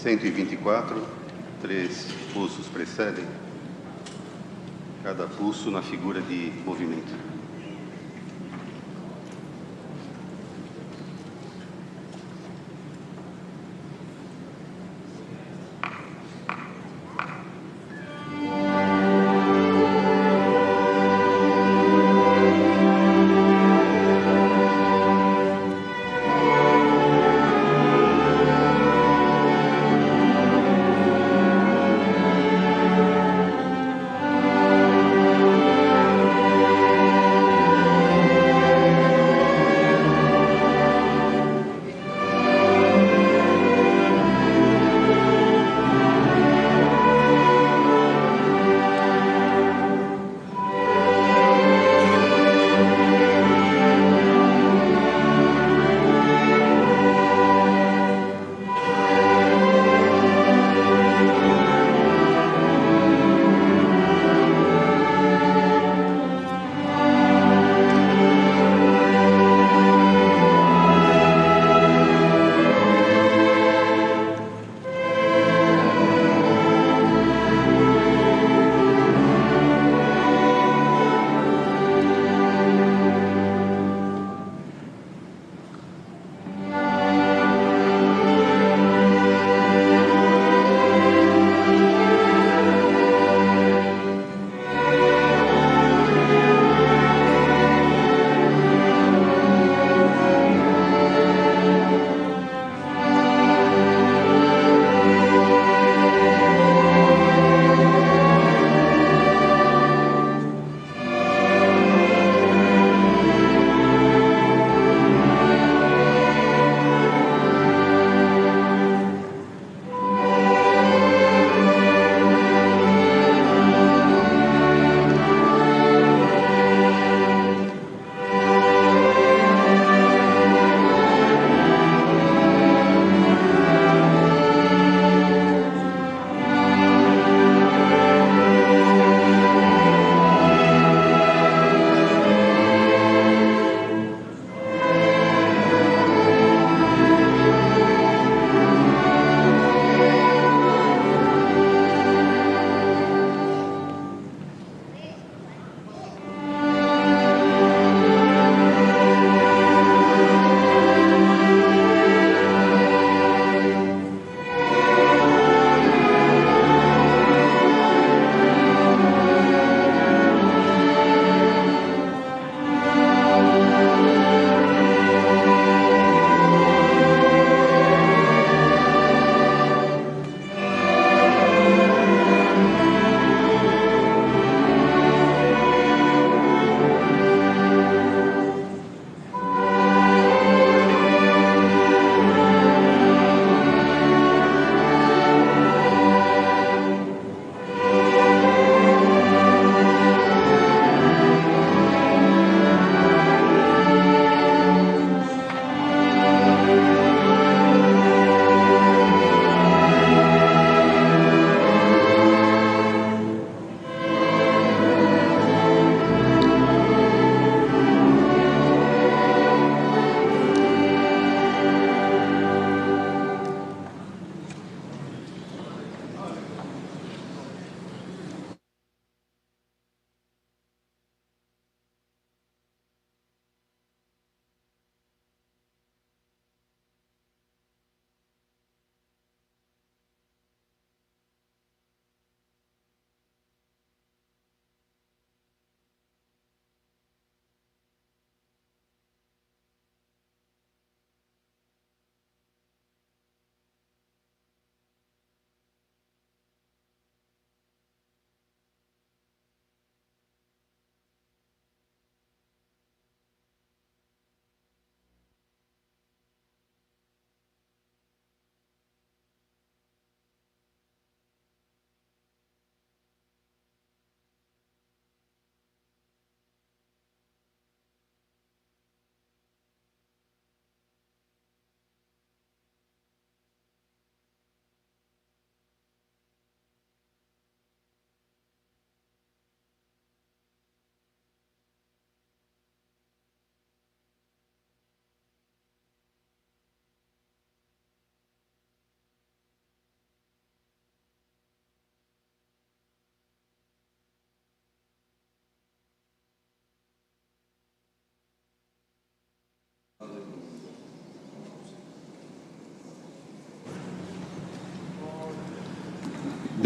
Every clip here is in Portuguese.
124, 3 pulsos precedem, cada pulso na figura de movimento.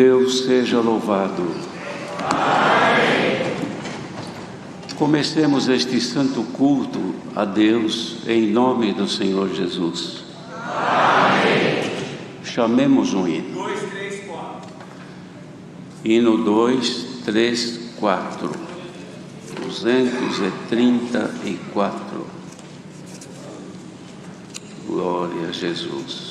Deus seja louvado. Amém. Comecemos este santo culto a Deus em nome do Senhor Jesus. Amém. Chamemos um hino. 2, 3, 4. Hino 2, 3, 4. 234. Glória a Jesus.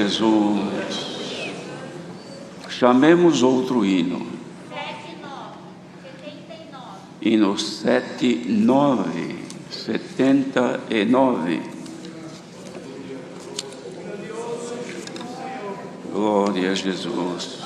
Jesus. Chamemos outro hino. 79. Hino 79, 79. Glória a Jesus.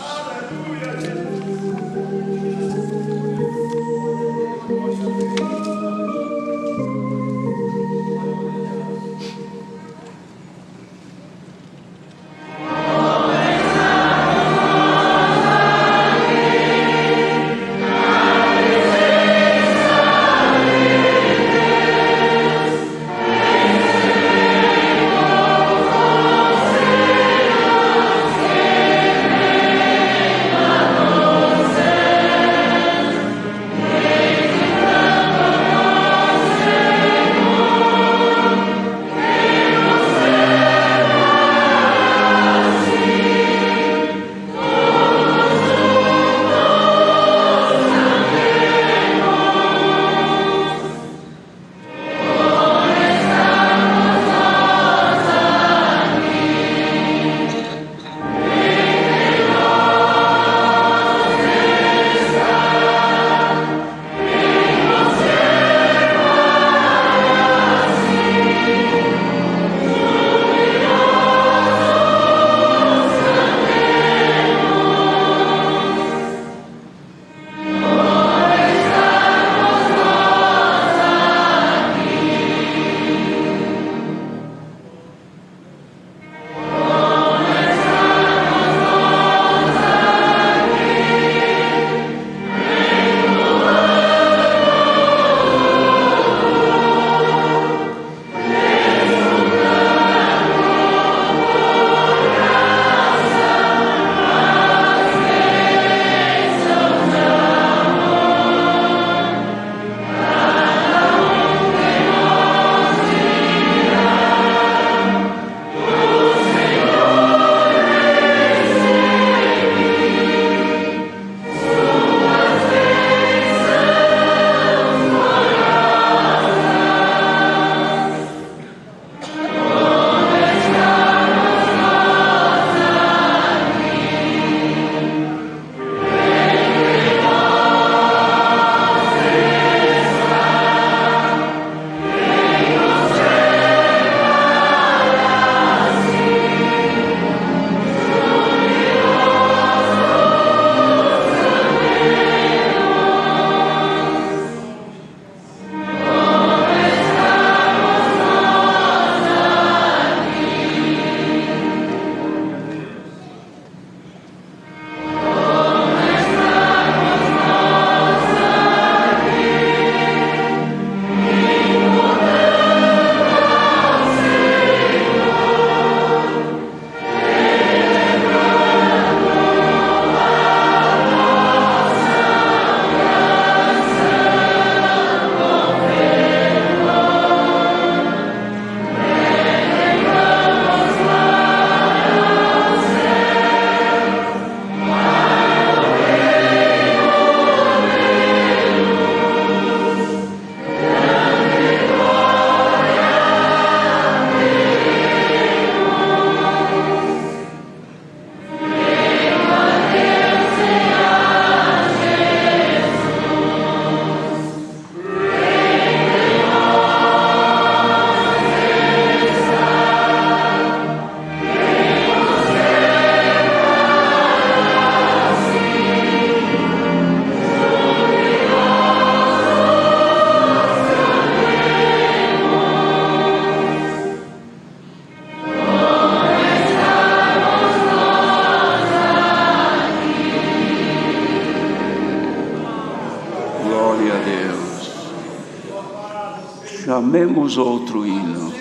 Chamemos outro hino.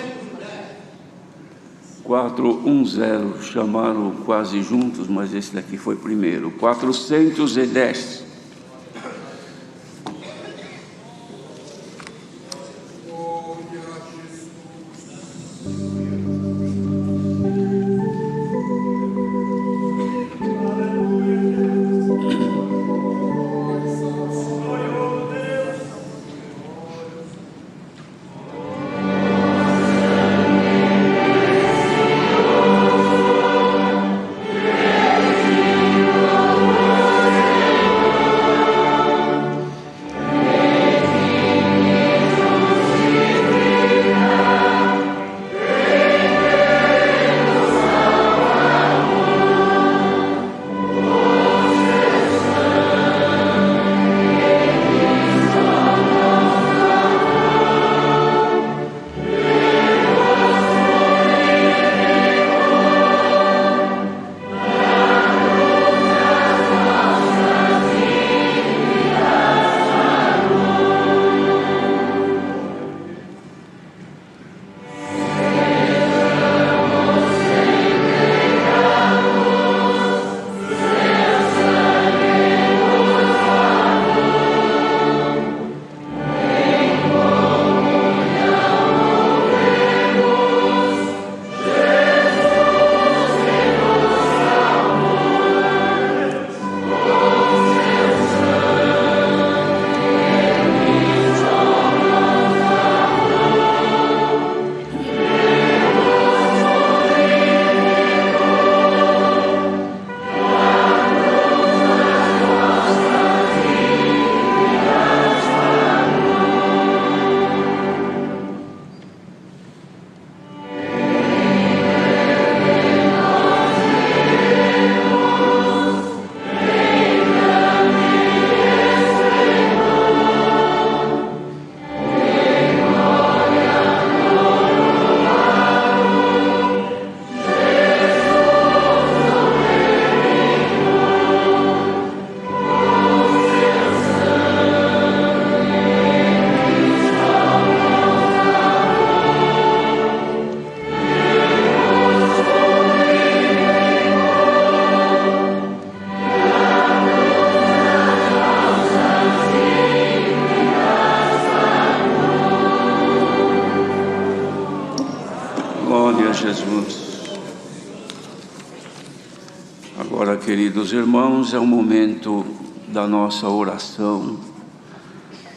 410, chamaram quase juntos, mas esse daqui foi primeiro. 410. Jesus. Agora, queridos irmãos, é o momento da nossa oração,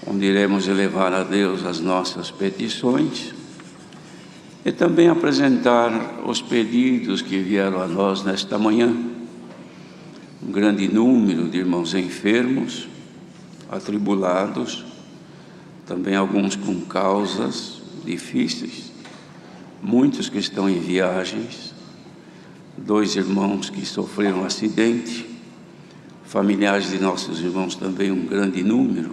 onde iremos elevar a Deus as nossas petições e também apresentar os pedidos que vieram a nós nesta manhã. Um grande número de irmãos enfermos, atribulados, também alguns com causas difíceis, muitos que estão em viagens, 2 irmãos que sofreram um acidente, familiares de nossos irmãos também um grande número,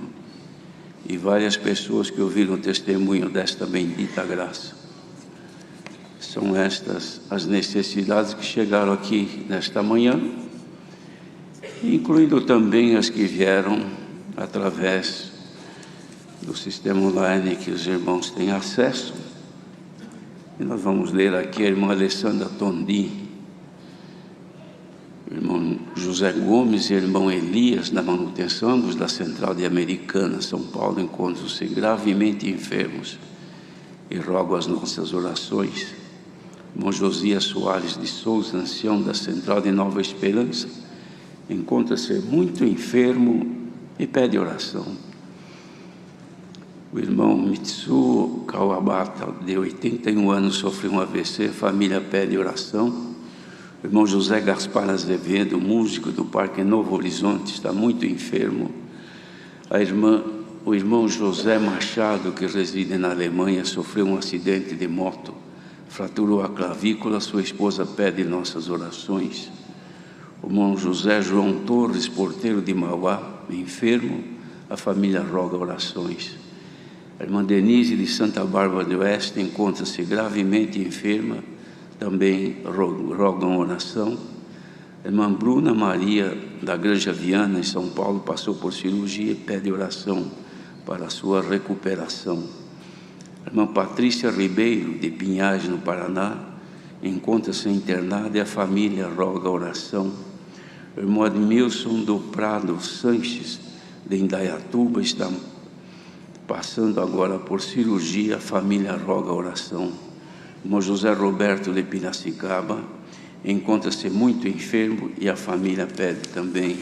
e várias pessoas que ouviram o testemunho desta bendita graça. São estas as necessidades que chegaram aqui nesta manhã, incluindo também as que vieram através do sistema online que os irmãos têm acesso. E nós vamos ler aqui a irmã Alessandra Tondim, o irmão José Gomes e o irmão Elias, da manutenção ambos da Central de Americana, São Paulo, encontram-se gravemente enfermos e rogo as nossas orações. Irmão Josias Soares de Souza, ancião da Central de Nova Esperança, encontra-se muito enfermo e pede oração. O irmão Mitsuo Kawabata, de 81 anos, sofreu um AVC, família pede oração. O irmão José Gaspar Azevedo, músico do Parque Novo Horizonte, está muito enfermo. O irmão José Machado, que reside na Alemanha, sofreu um acidente de moto, fraturou a clavícula, sua esposa pede nossas orações. O irmão José João Torres, porteiro de Mauá, enfermo, a família roga orações. A irmã Denise de Santa Bárbara do Oeste encontra-se gravemente enferma, também rogam oração. A irmã Bruna Maria da Granja Viana, em São Paulo, passou por cirurgia e pede oração para a sua recuperação. A A irmã Patrícia Ribeiro, de Pinhais, no Paraná, encontra-se internada e a família roga oração. O irmão Admilson do Prado Sanches, de Indaiatuba, está passando agora por cirurgia, a família roga oração. O irmão José Roberto de Piracicaba encontra-se muito enfermo e a família pede também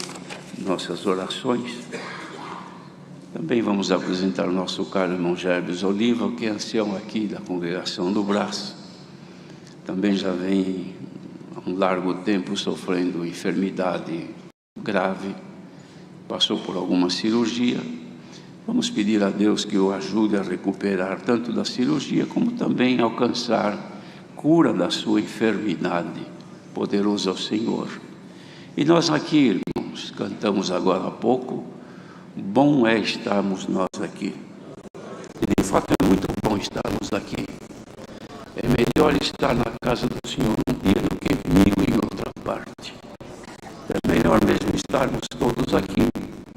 nossas orações. Também vamos apresentar o nosso caro irmão Gerbes Oliva, que é ancião aqui da congregação do Brás. Também já vem há um largo tempo sofrendo enfermidade grave, passou por alguma cirurgia. Vamos pedir a Deus que o ajude a recuperar tanto da cirurgia, como também alcançar cura da sua enfermidade. Poderoso é o Senhor. E nós aqui, irmãos, cantamos agora há pouco, bom é estarmos nós aqui. E de fato é muito bom estarmos aqui. É melhor estar na casa do Senhor um dia do que 1000 em outra parte. É melhor mesmo estarmos todos aqui,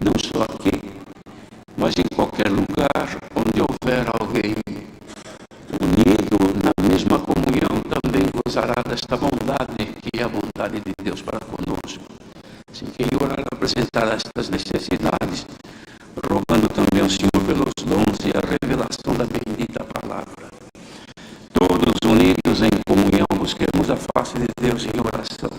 não só aqui, mas em qualquer lugar onde houver alguém unido na mesma comunhão, também gozará desta bondade, que é a vontade de Deus para conosco. Assim, quem orar apresentar estas necessidades, rogando também ao Senhor pelos dons e a revelação da bendita palavra. Todos unidos em comunhão, busquemos a face de Deus em oração.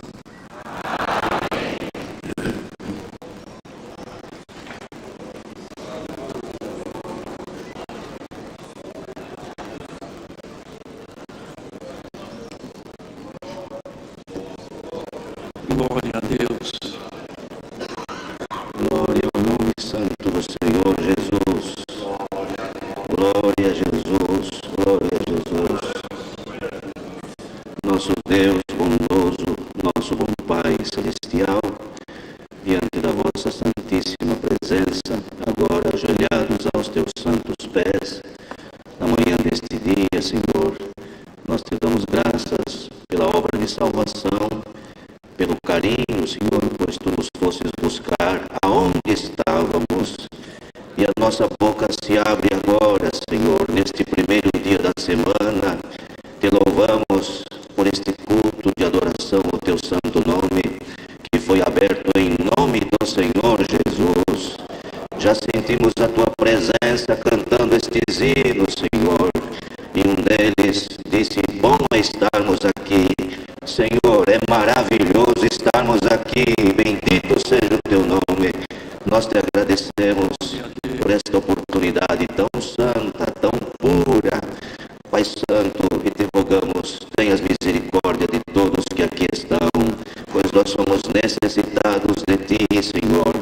Glória a Deus. Glória ao nome santo do Senhor Jesus. Glória a Jesus. Glória a Jesus. Nosso Deus bondoso, nosso bom Pai celestial, diante da vossa santíssima presença, agora ajoelhados aos teus santos pés, na manhã deste dia, Senhor, nós te damos graças pela obra de salvação, pelo carinho, Senhor, pois tu nos fosses buscar aonde estávamos, e a nossa boca se abre agora, Senhor, neste primeiro dia da semana. Te louvamos por este culto de adoração ao teu santo nome, que foi aberto em nome do Senhor Jesus. Já sentimos a tua presença cantando estes hinos, Senhor, e um deles disse: bom é estarmos aqui. Senhor, é maravilhoso estarmos aqui, bendito seja o teu nome. Nós te agradecemos por esta oportunidade tão santa, tão pura, Pai Santo, e te rogamos, tenhas misericórdia de todos que aqui estão, pois nós somos necessitados de ti, Senhor.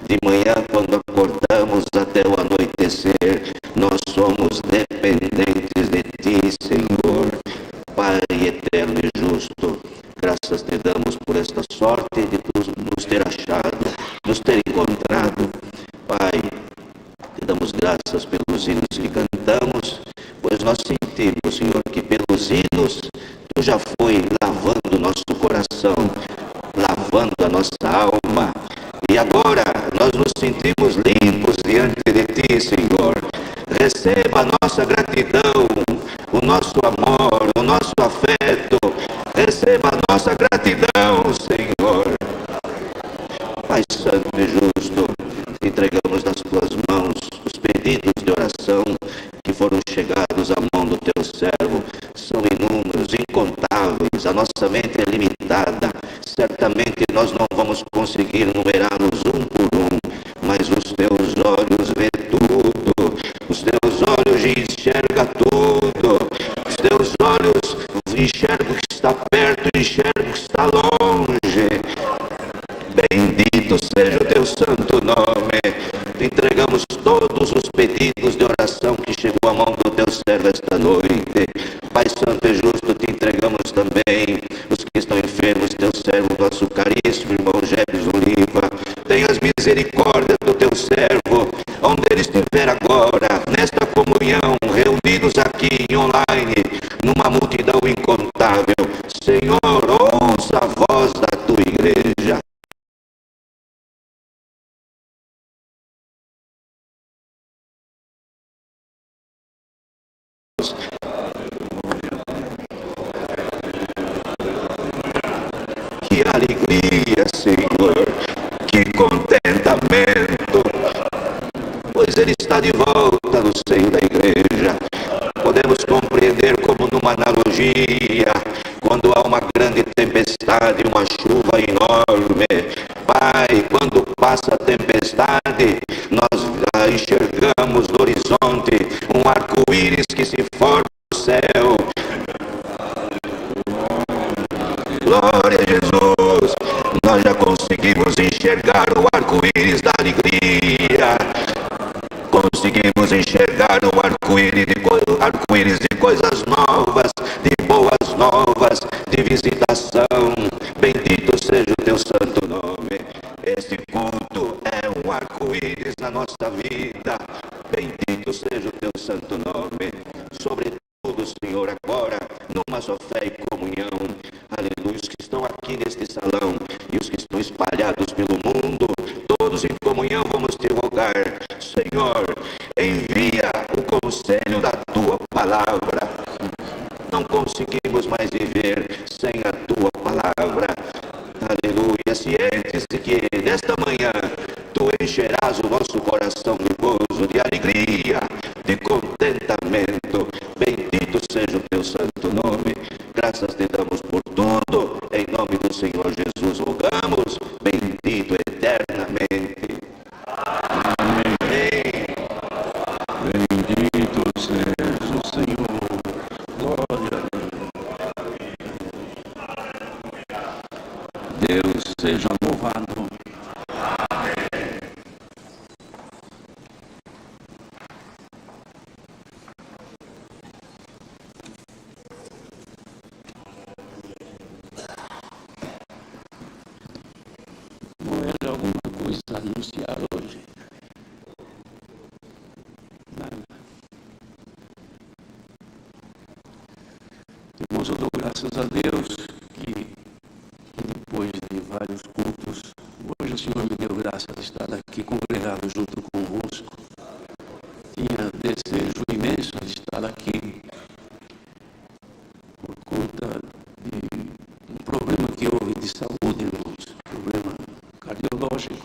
De manhã, quando acordamos até o anoitecer, nós somos dependentes de ti, Senhor. Pai eterno e justo, graças te damos por esta sorte de nos ter achado, nos ter encontrado. Pai, te damos graças pelos hinos que cantamos, pois nós sentimos, Senhor, que pelos hinos tu já foi lavando o nosso coração, lavando a nossa alma, e agora nós nos sentimos limpos diante de ti, Senhor. Receba a nossa gratidão, o nosso amor, o nosso afeto. Receba a nossa gratidão, Senhor. Pai Santo e Justo, te entregamos nas tuas mãos os pedidos de oração que foram chegados à mão do teu servo. São inúmeros, incontáveis, a nossa mente é limitada. Certamente nós não vamos conseguir numerá-los um por um, mas os teus olhos vê tudo, os teus olhos enxergam tudo, os teus olhos enxergam o que está perto, enxergam o que está longe. Bendito seja o teu santo nome. Te entregamos todos os pedidos de oração que chegou à mão do teu servo esta noite. Pai Santo e Justo, te entregamos também os que estão enfermos, teu servo, nosso caríssimo irmão Gerbes Oliva. Tenhas misericórdia do teu servo, onde ele estiver agora, nesta comunhão, reunidos aqui em online, numa multidão incontável. Senhor, ouça a voz da tua igreja. que alegria, Senhor, que contentamento, pois Ele está de volta no seio da igreja. Podemos compreender como numa analogia, quando há uma grande tempestade, uma chuva enorme, Pai, quando passa a tempestade, nós enxergamos no horizonte um arco-íris que se forma no céu. Glória a Jesus! Nós já conseguimos enxergar o arco-íris da alegria. Conseguimos enxergar o arco-íris de coisas novas, de boas novas, de visitação. Bendito seja o teu santo nome. Este culto é um arco-íris na nossa vida. Bendito seja o teu santo nome. Sobretudo, Senhor, agora, numa só fé e comunhão. Aleluia. Os que estão aqui neste salão e os que estão espalhados pelo mundo, todos em comunhão vamos te rogar, Senhor, envia o conselho da tua palavra. Não conseguimos mais viver sem a tua palavra. Aleluia. Cientes de que nesta manhã tu encherás o nosso coração de gozo, de alegria, de contentamento. Bendito seja o teu santo nome. Graças te damos por tudo. Em nome do Senhor Jesus rogamos. Bendito eternamente. Amém. Bendito seja o Senhor. Glória. Deus seja louvado. Moeda, alguma coisa a anunciar hoje? Nada. Irmãos, eu dou graças a Deus que depois de vários cultos, hoje o Senhor me deu graça de estar aqui congregado junto convosco. Tinha desejo imenso de estar aqui por conta de um problema que houve de saúde, irmãos, problema cardiológico.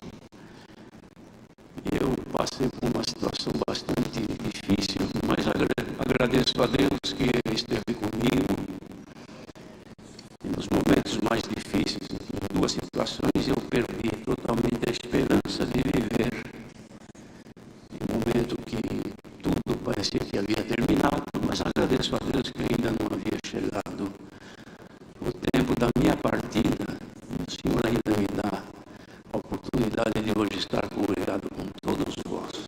Eu passei por uma situação bastante difícil, mas agradeço a Deus que Ele esteve comigo. E nos momentos mais difíceis, em duas situações, eu perdi totalmente a esperança de viver. Em um momento que tudo parecia que havia terminado, mas agradeço a Deus que ainda não havia chegado o tempo da minha partida. O Senhor ainda me dá a oportunidade de hoje estar congregado com todos vós.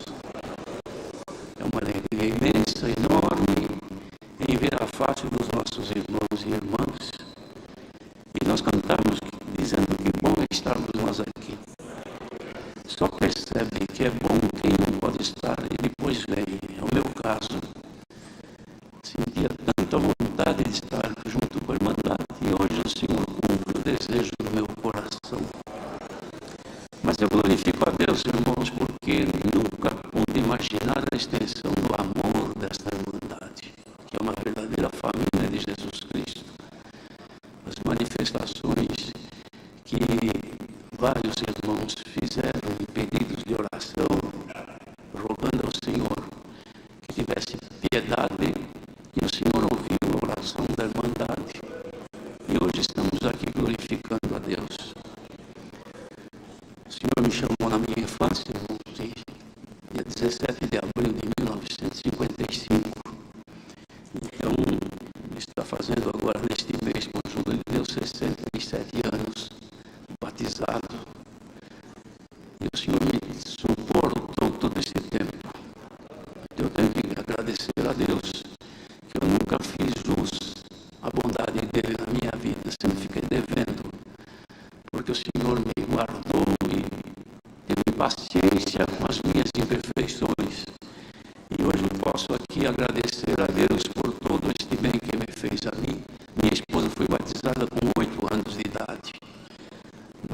É uma alegria imensa, enorme, em ver a face dos nossos irmãos e irmãs. E nós cantamos dizendo que bom é estarmos nós aqui. Só percebe que é bom quem não pode estar e depois vem. É o meu caso. Sentia tanta vontade de estar junto com a Irmandade e hoje o Senhor cumpre o desejo do meu coração. Mas eu glorifico a Deus, irmãos, porque nunca pude imaginar a extensão do amor desta Irmandade, que é uma verdadeira família de Jesus Cristo. As manifestações que vários irmãos fizeram em pedidos de oração, rogando ao Senhor que tivesse piedade, e o Senhor ouviu a oração da Irmandade. E hoje estamos aqui glorificando a Deus. O Senhor me chamou na minha infância, irmãos, dia 17 de abril de 1955. Então, está fazendo agora, neste mês, com a ajuda de Deus, 67 anos, batizado. E o Senhor me suportou todo esse tempo. Eu tenho que agradecer a Deus, que eu nunca fiz jus à bondade dele na minha vida, sempre fiquei devendo, porque o Senhor me guardou e teve paciência com as minhas imperfeições. E hoje eu posso aqui agradecer a Deus por todo este bem que me fez a mim. Minha esposa foi batizada com 8 anos de idade.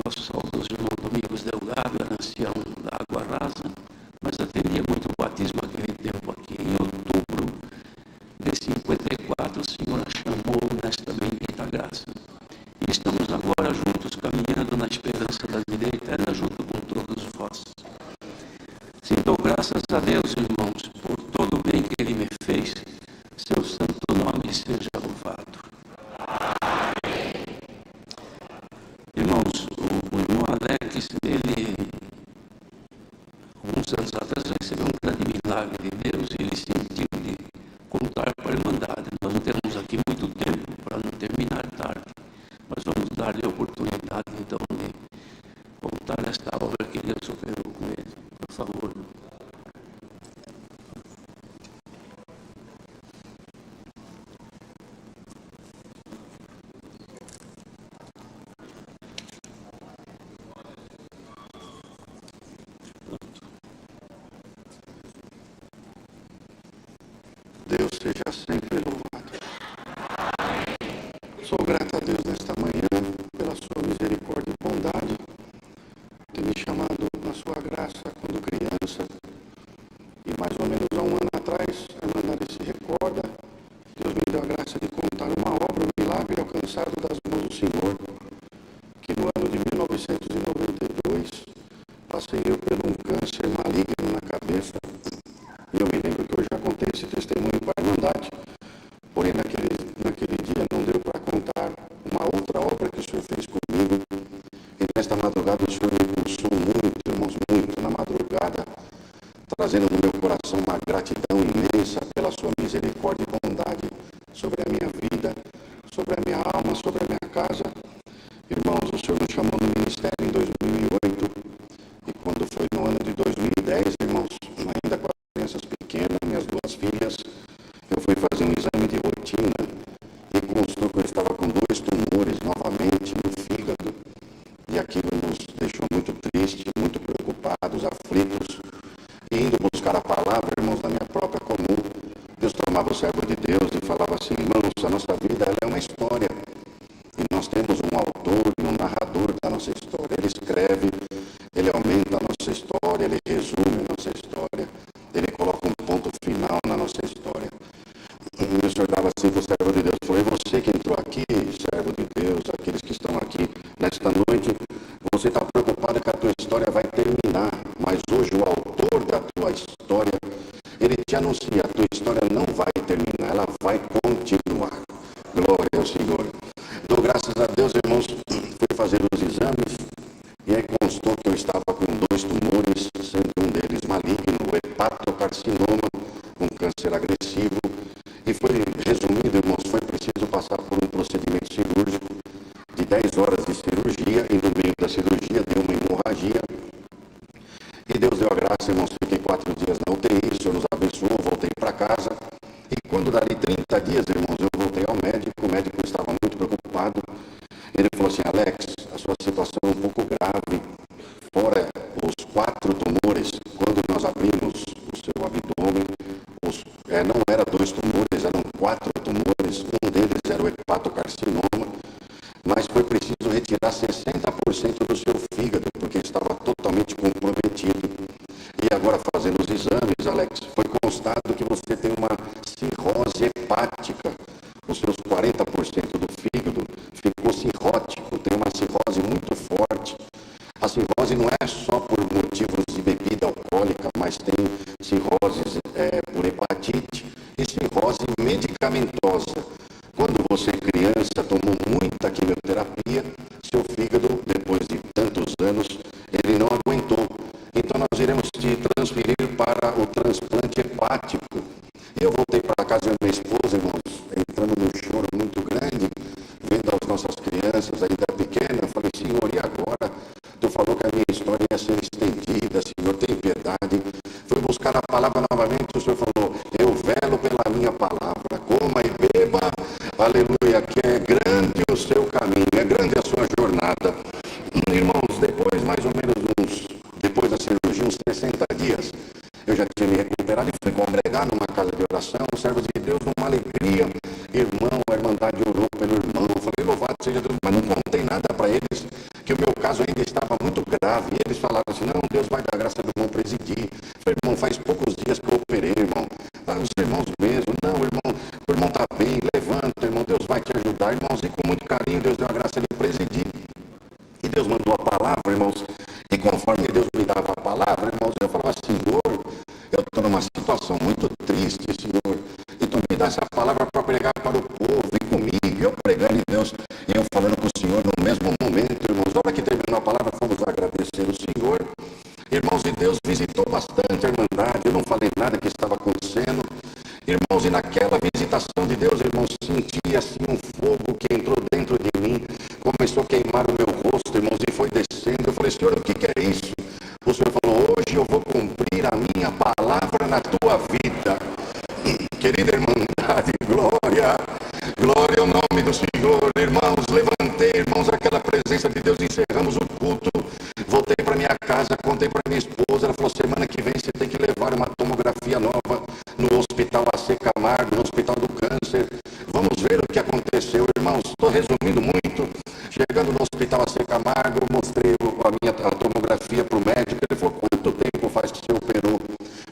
Nosso saudoso irmão Domingos Delgado era ancião da Água Rasa, mas atendia muito o batismo naquele tempo aqui. Em outubro de 54, o Senhor a chamou nesta bendita graça. E estamos agora juntos, Alex, ele, alguns anos atrás, recebeu um grande milagre de Deus e ele sentiu de contar para a Irmandade. Nós não temos aqui muito tempo para não terminar tarde, mas vamos dar-lhe a oportunidade, então, de contar esta obra que Deus operou com ele. Por favor. Deus seja sempre louvado. Sou grato a Deus nesta manhã pela sua misericórdia e bondade, ter me chamado na sua graça quando criança. E mais ou menos há um ano atrás, a Irmandade se recorda, Deus me deu a graça de contar uma obra, um milagre alcançado das mãos do Senhor, que no ano de 1992, passei eu por um câncer maligno na cabeça. E eu me lembro que eu já contei esse testemunho para a Irmandade, porém naquele dia não deu para contar uma outra obra que o Senhor fez comigo. E nesta madrugada o Senhor me impulsou muito, irmãos, muito na madrugada, trazendo no meu coração uma gratidão imensa pela sua misericórdia e bondade sobre a minha vida, sobre a minha alma, sobre a minha casa. Irmãos, o Senhor me chamou no ministério em 2008, e quando foi no ano de 2010, irmãos, ainda com crianças pequenas, minhas duas filhas, eu fui fazer um exame de rotina e constou que eu estava com 2 tumores novamente no fígado, e aquilo nos deixou muito tristes, muito preocupados, aflitos, e indo buscar a palavra, irmãos, na minha própria comum, Deus tomava o servo de Deus e falava assim: irmãos, a nossa vida ela é uma história, e nós temos um autor e um narrador da nossa história. Ele escreve, ele aumenta a nossa história, ele resume a nossa história, ele coloca um ponto final na nossa história. E o Senhor dava assim para o servo de Deus, falou: e você que entrou aqui, servo de Deus, aqueles que estão aqui nesta noite, você está preocupado que a tua história vai terminar, mas hoje o autor da tua história, ele te anuncia: a tua história não vai terminar, ela vai continuar. Glória ao Senhor. Dou graças a Deus, irmãos, fui fazer os exames, e aí constou que eu estava com 2 tumores, sendo um deles maligno, o hepatocarcinoma, um câncer agressivo. E foi, resumido, irmãos, foi preciso passar por um procedimento cirúrgico de 10 horas de cirurgia, e no meio da cirurgia deu uma hemorragia. E Deus deu a graça, irmãos, fiquei 4 dias na UTI, o Senhor nos abençoou, voltei para casa. E quando dali 30 dias, irmãos, eu voltei ao médico, o médico estava muito preocupado. Ele falou assim: Alex, a sua situação é um pouco grave, fora os 4 tumores, quando nós abrimos o seu abdômen, não eram 2 tumores, eram 4 tumores, um deles era o hepatocarcinoma, mas foi preciso retirar 60% do seu fígado, porque estava totalmente comprometido. E agora, fazendo os exames, Alex, foi constado que você tem uma cirrose hepática. Os seus 40% do fígado ficou cirrótico, tem uma cirrose muito forte. A cirrose não é só por motivos de bebida alcoólica, mas tem cirroses por hepatite e cirrose medicamentosa. Quando você criança tomou muita quimioterapia, seu fígado, depois de tantos anos, ele não aguentou. Então nós iremos te transferir para o transplante hepático. E eu voltei para casa da minha esposa, irmãos, entrando num choro muito grande, vendo as nossas crianças ainda pequenas. Eu falei: Senhor, e agora? Tu falou que a minha história ia ser estendida, Senhor, tem piedade. Fui buscar a palavra novamente, o Senhor falou: eu velo pela minha palavra, coma e beba, aleluia, que é grande o seu caminho, é grande a sua jornada. Irmãos, depois, mais ou menos depois da cirurgia, uns 60 dias, eu já tinha me recuperado e fui congregar numa casa de oração, servos de Deus, numa alegria. Irmão, a Irmandade orou pelo irmão. Eu falei: louvado seja Deus, mas não contei nada para eles, que o meu caso ainda estava muito grave. E eles falaram assim: não, Deus vai dar graça do irmão presidir. Eu falei: irmão, faz poucos dias que eu operei, irmão. Os irmãos mesmo, não, irmão, o irmão está bem, levanta, irmão, Deus vai te ajudar, irmãos. E com muito carinho, Deus deu a graça de presidir. E Deus mandou a palavra, irmãos, e conforme Deus me dava a palavra, irmãos, eu falava: Senhor, eu estou numa situação muito triste, Senhor, e tu me dá essa palavra para pregar para o povo, e comigo, eu pregando em Deus, e eu falando com o Senhor no mesmo momento, irmãos. Na hora que terminou a palavra, fomos agradecer nome do Senhor. Irmãos, levantei, irmãos, aquela presença de Deus, encerramos o culto. Voltei para minha casa, contei para minha esposa. Ela falou: semana que vem você tem que levar uma tomografia nova no Hospital AC Camargo, no Hospital do Câncer. Vamos ver o que aconteceu, irmãos. Estou resumindo muito. Chegando no Hospital AC Camargo, mostrei a tomografia para o médico. Ele falou: quanto tempo faz que você operou?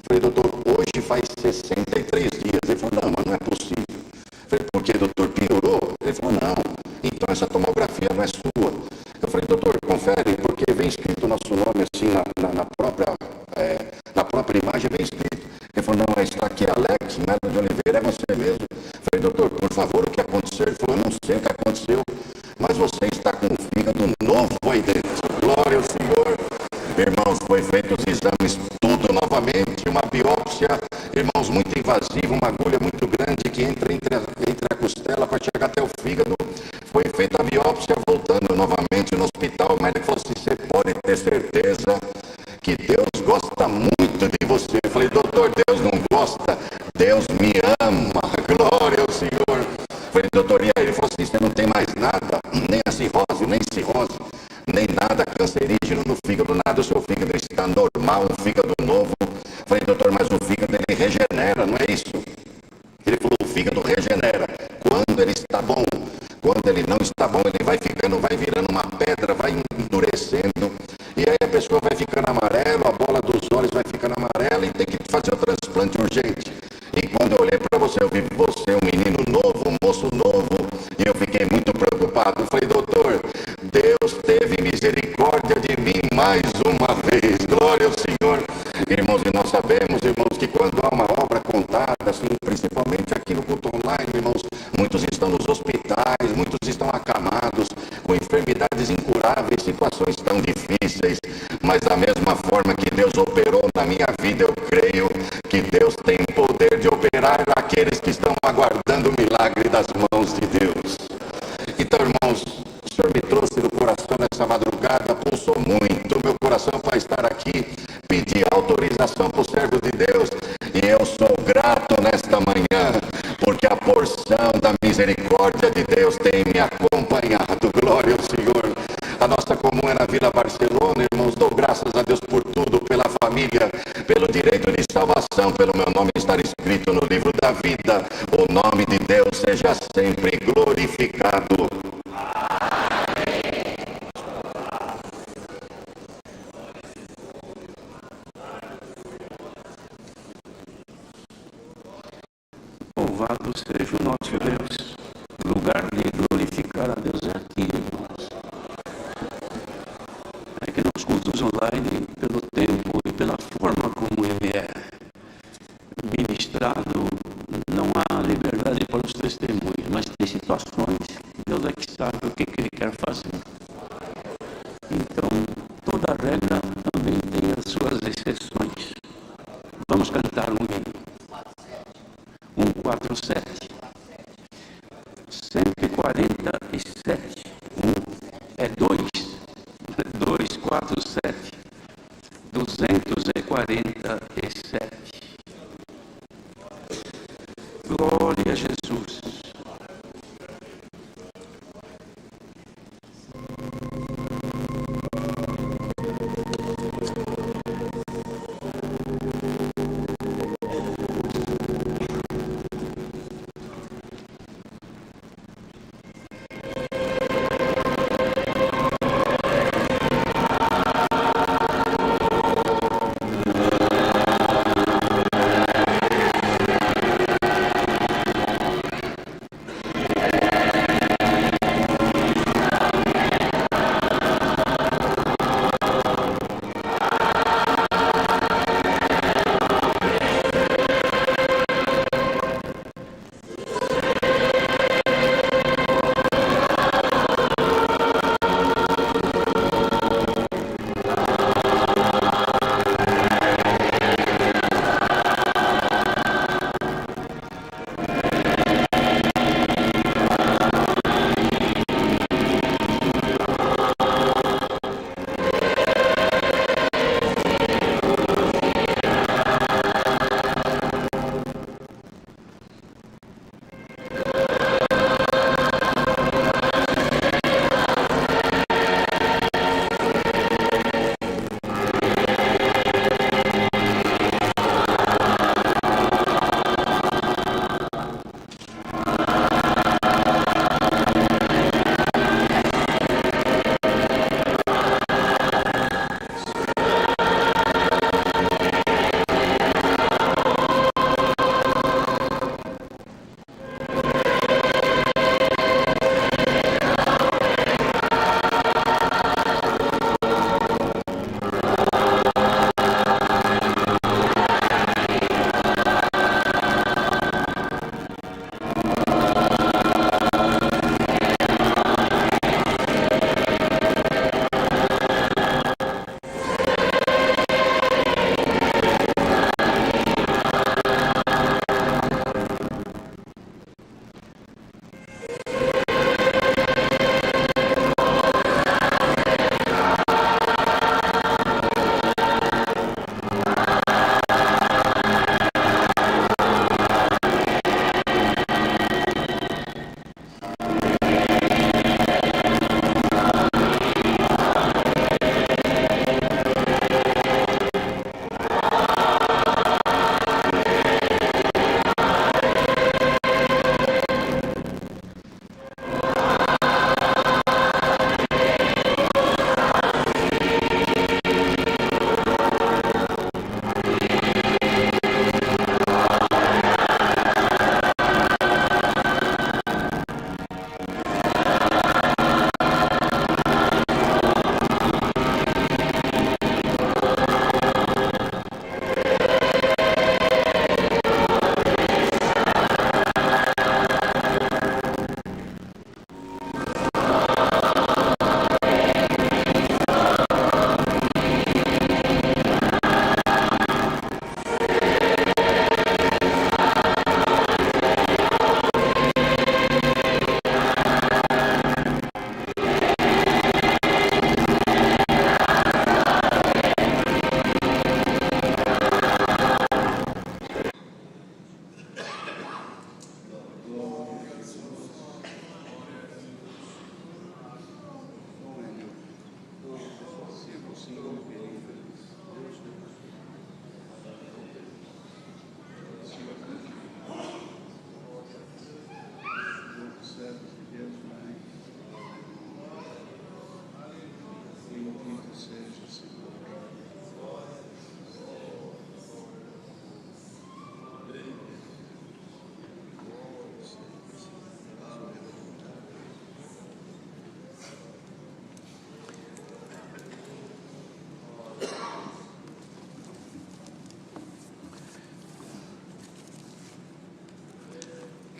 Falei: doutor, hoje faz 63 dias. Ele falou: não, mas não é possível. Falei: por que, doutor? Piorou? Ele falou: não, então essa tomografia não é sua. Eu falei: doutor, confere, porque vem escrito o nosso nome assim na própria imagem, vem escrito. Ele falou: não, está aqui Alex Melo de Oliveira, é você mesmo. Eu falei: doutor, por favor, o que aconteceu? Ele falou: eu não sei o que aconteceu, mas você está com um fígado novo aí dentro. Glória ao Senhor. Irmãos, foi feito os exames, tudo novamente, uma biópsia, irmãos, muito invasiva, uma agulha muito grande que entra entre a costela para chegar até o fígado. Foi feita a biópsia, voltando novamente no hospital, o médico falou assim: você pode ter certeza que Deus gosta muito de você. Eu falei: doutor, Deus não gosta, Deus me ama. Glória ao Senhor. Eu falei: doutor, e aí? Ele falou assim: você não tem mais nada, nem a cirrose, nem nada cancerígeno no fígado, nada, o seu fígado está normal, um fígado novo. Eu falei: doutor, mas o fígado ele regenera, não é isso? Ele falou: o fígado regenera quando ele está bom. Quando ele não está bom, ele vai virando uma pedra, vai endurecendo, e aí a pessoa vai ficando amarelo, a bola dos olhos vai ficando amarela e tem que fazer o transplante urgente. E quando eu olhei para você, eu vi você, um menino novo, um moço novo, e eu fiquei muito preocupado. Eu falei: doutor, Deus teve misericórdia de mim mais uma vez. Glória ao Senhor. Irmãos, e nós sabemos, irmãos, que quando há uma obra contada, assim, principalmente aqui no culto online, irmãos, muitos estão nos hospitais, muitos estão acamados, com enfermidades incuráveis, situações tão difíceis, mas da mesma forma que Deus operou na minha vida, eu creio que Deus tem poder de operar aqueles que estão aguardando o milagre das mãos de Deus. Então, irmãos, o Senhor me trouxe no coração nessa madrugada, pulsou muito o meu coração para estar aqui, pedir autorização para o servo de Deus, e eu sou grato nesta manhã, porque a porção da misericórdia de Deus tem me acompanhado. Glória ao Senhor. A nossa comum é na Vila Barcelona, irmãos. Dou graças a Deus por tudo, pela família, pelo direito de salvação, pelo meu nome estar escrito no livro da vida. O nome de Deus seja sempre glorificado. Louvado seja o nosso Deus. O lugar de glorificar a Deus é aqui, irmãos. É que nos cultos online, pelo tempo e pela forma como ele é ministrado, não há liberdade para os testemunhos, mas tem situações. Deus é que sabe o que ele quer fazer. Então, toda regra também tem as suas exceções. Vamos cantar um hino. 147. 147. É 247. 247. Glória a Jesus.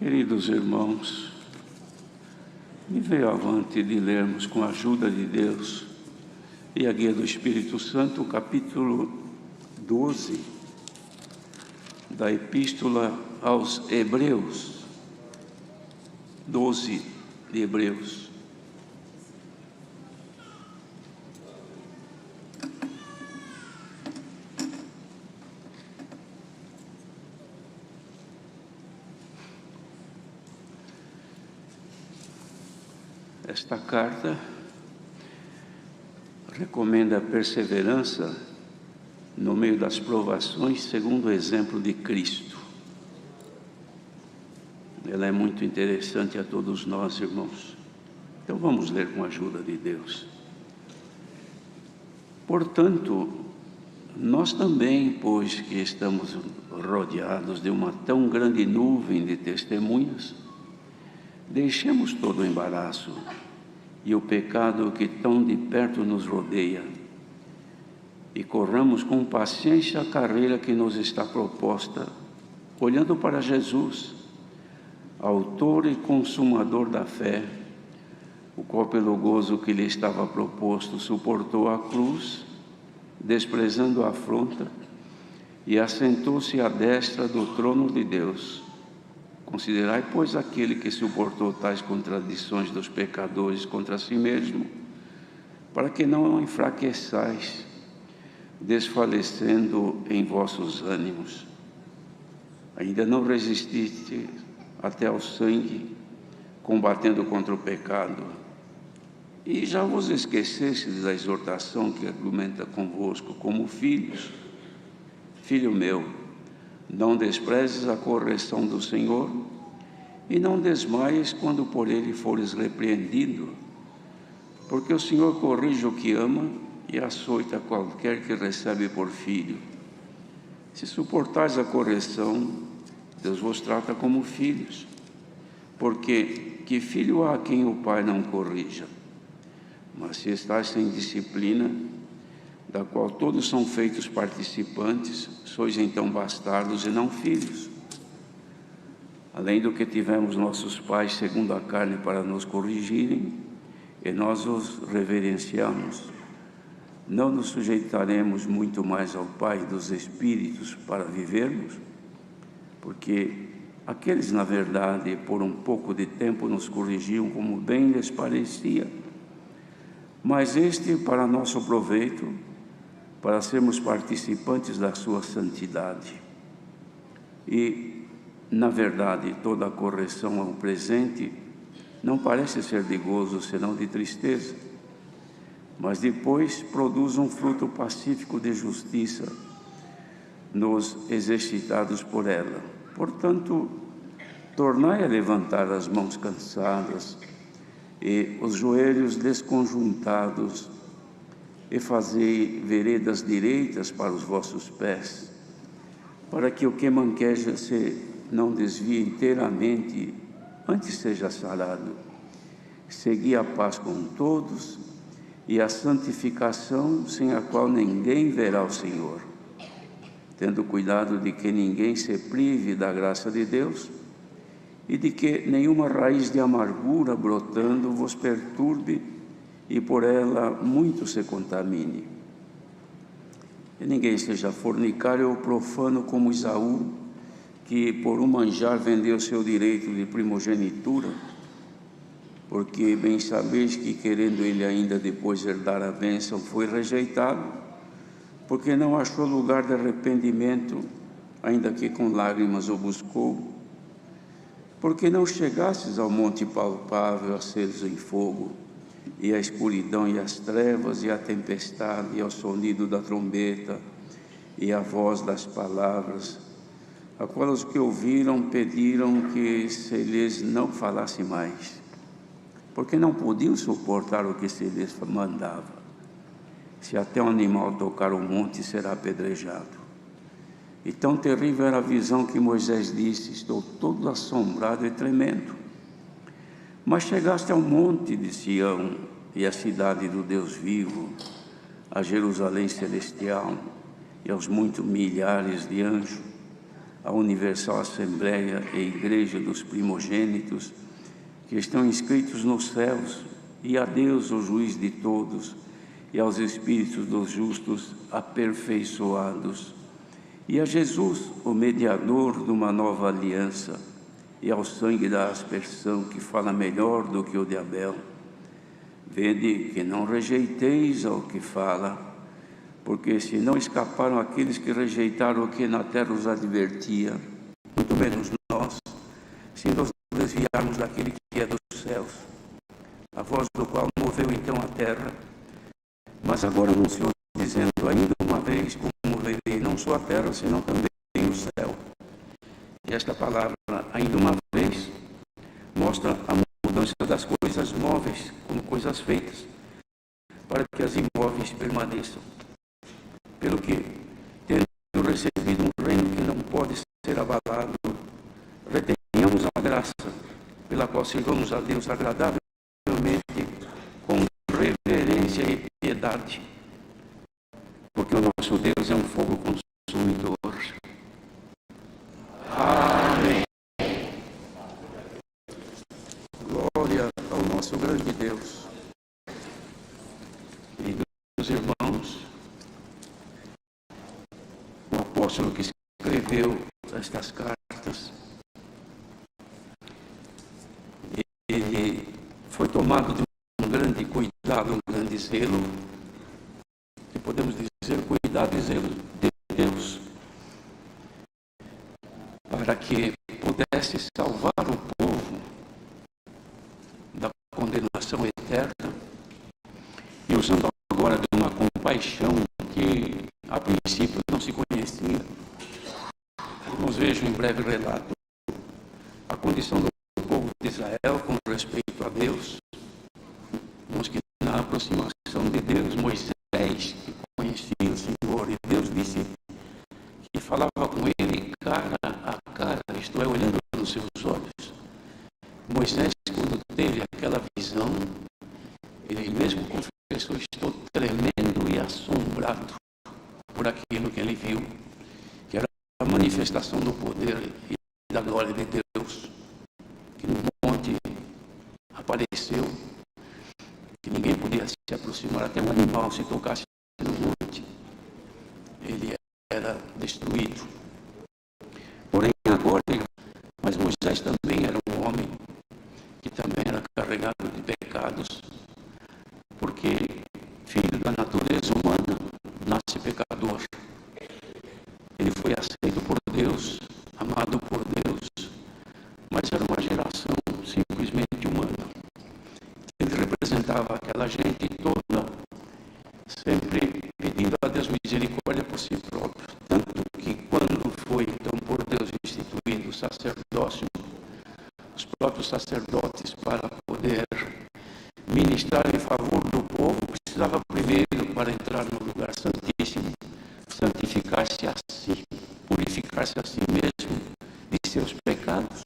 Queridos irmãos, me veio avante de lermos com a ajuda de Deus e a guia do Espírito Santo o capítulo 12 da Epístola aos Hebreus, 12 de Hebreus. Esta carta recomenda a perseverança no meio das provações, segundo o exemplo de Cristo. Ela é muito interessante a todos nós, irmãos. Então vamos ler com a ajuda de Deus. Portanto, nós também, pois que estamos rodeados de uma tão grande nuvem de testemunhas, deixemos todo o embaraço e o pecado que tão de perto nos rodeia e corramos com paciência a carreira que nos está proposta, olhando para Jesus, autor e consumador da fé, o qual pelo gozo que lhe estava proposto suportou a cruz, desprezando a afronta, e assentou-se à destra do trono de Deus. Considerai, pois, aquele que suportou tais contradições dos pecadores contra si mesmo, para que não enfraqueçais, desfalecendo em vossos ânimos. Ainda não resististe até ao sangue, combatendo contra o pecado. E já vos esquecestes da exortação que argumenta convosco como filhos. Filho meu, não desprezes a correção do Senhor e não desmaies quando por ele fores repreendido, porque o Senhor corrige o que ama e açoita qualquer que recebe por filho. Se suportais a correção, Deus vos trata como filhos, porque que filho há a quem o pai não corrija? Mas se estáis sem disciplina, da qual todos são feitos participantes, sois então bastardos e não filhos. Além do que tivemos nossos pais segundo a carne para nos corrigirem, e nós os reverenciamos, não nos sujeitaremos muito mais ao Pai dos Espíritos para vivermos? Porque aqueles, na verdade, por um pouco de tempo nos corrigiam como bem lhes parecia, mas este para nosso proveito, para sermos participantes da sua santidade. E, na verdade, toda a correção ao presente não parece ser de gozo, senão de tristeza, mas depois produz um fruto pacífico de justiça nos exercitados por ela. Portanto, tornai a levantar as mãos cansadas e os joelhos desconjuntados, e fazei veredas direitas para os vossos pés, para que o que manqueja se não desvie inteiramente, antes seja sarado. Segui a paz com todos e a santificação, sem a qual ninguém verá o Senhor, tendo cuidado de que ninguém se prive da graça de Deus e de que nenhuma raiz de amargura brotando vos perturbe e por ela muito se contamine. E ninguém seja fornicário ou profano como Esaú, que por um manjar vendeu seu direito de primogenitura, porque bem sabeis que, querendo ele ainda depois herdar a bênção, foi rejeitado, porque não achou lugar de arrependimento, ainda que com lágrimas o buscou. Porque não chegastes ao monte palpável, aceso em fogo, e a escuridão e as trevas, e a tempestade, e ao sonido da trombeta, e a voz das palavras, a qual os que ouviram pediram que se lhes não falasse mais, porque não podiam suportar o que se lhes mandava. Se até um animal tocar o monte, será apedrejado. E tão terrível era a visão que Moisés disse: estou todo assombrado e tremendo. Mas chegaste ao monte de Sião e à cidade do Deus vivo, a Jerusalém celestial e aos muitos milhares de anjos, a Universal Assembleia e Igreja dos Primogênitos, que estão inscritos nos céus, e a Deus, o juiz de todos, e aos espíritos dos justos aperfeiçoados, e a Jesus, o mediador de uma nova aliança, e ao sangue da aspersão, que fala melhor do que o de Abel. Vede que não rejeiteis ao que fala, porque se não escaparam aqueles que rejeitaram o que na terra os advertia, muito menos nós, se nos desviarmos daquele que é dos céus, a voz do qual moveu então a terra. Mas agora anunciou, dizendo: ainda uma vez, como moverei não só a terra, senão também o céu. E esta palavra, ainda uma vez, mostra a mudança das coisas móveis como coisas feitas, para que as imóveis permaneçam. Pelo que, tendo recebido um reino que não pode ser abalado, retenhamos a graça pela qual sirvamos a Deus agradavelmente, com reverência e piedade, porque o nosso Deus é um fogo consumidor. Amém. Glória ao nosso grande Deus. Queridos irmãos, o apóstolo que escreveu estas cartas, ele foi tomado de um grande cuidado, um grande zelo, que podemos dizer cuidado e zelo de Deus, para que pudesse salvar o povo da condenação eterna, e usando agora de uma compaixão que a princípio não se conhecia. Vamos ver em breve relato a condição do povo de Israel com respeito a Deus. Vemos que na aproximação de Deus, Moisés, que conhecia o Senhor, e Deus disse que falava com ele cara a cara, isto é, olhando nos seus olhos. Moisés, quando teve aquela visão, ele mesmo confessou: estou tremendo e assombrado por aquilo que ele viu, que era a manifestação do poder e da glória de Deus, que no monte apareceu, que ninguém podia se aproximar, até um animal, se tocasse no monte, ele era destruído. Porém agora, mas Moisés também era um homem que também era carregado de pecados, porque filho da natureza humana, nasce pecador. Ele foi aceito por Deus, amado por Deus, mas era uma geração simplesmente humana. Ele representava aquela gente toda, sempre pedindo a Deus misericórdia por si próprio. Tanto que quando foi então por Deus instituído o sacerdócio, os próprios sacerdotes, para poder ministrar em favor do povo, precisava primeiro, para entrar no lugar santíssimo, santificar-se a si, purificar-se a si mesmo de seus pecados,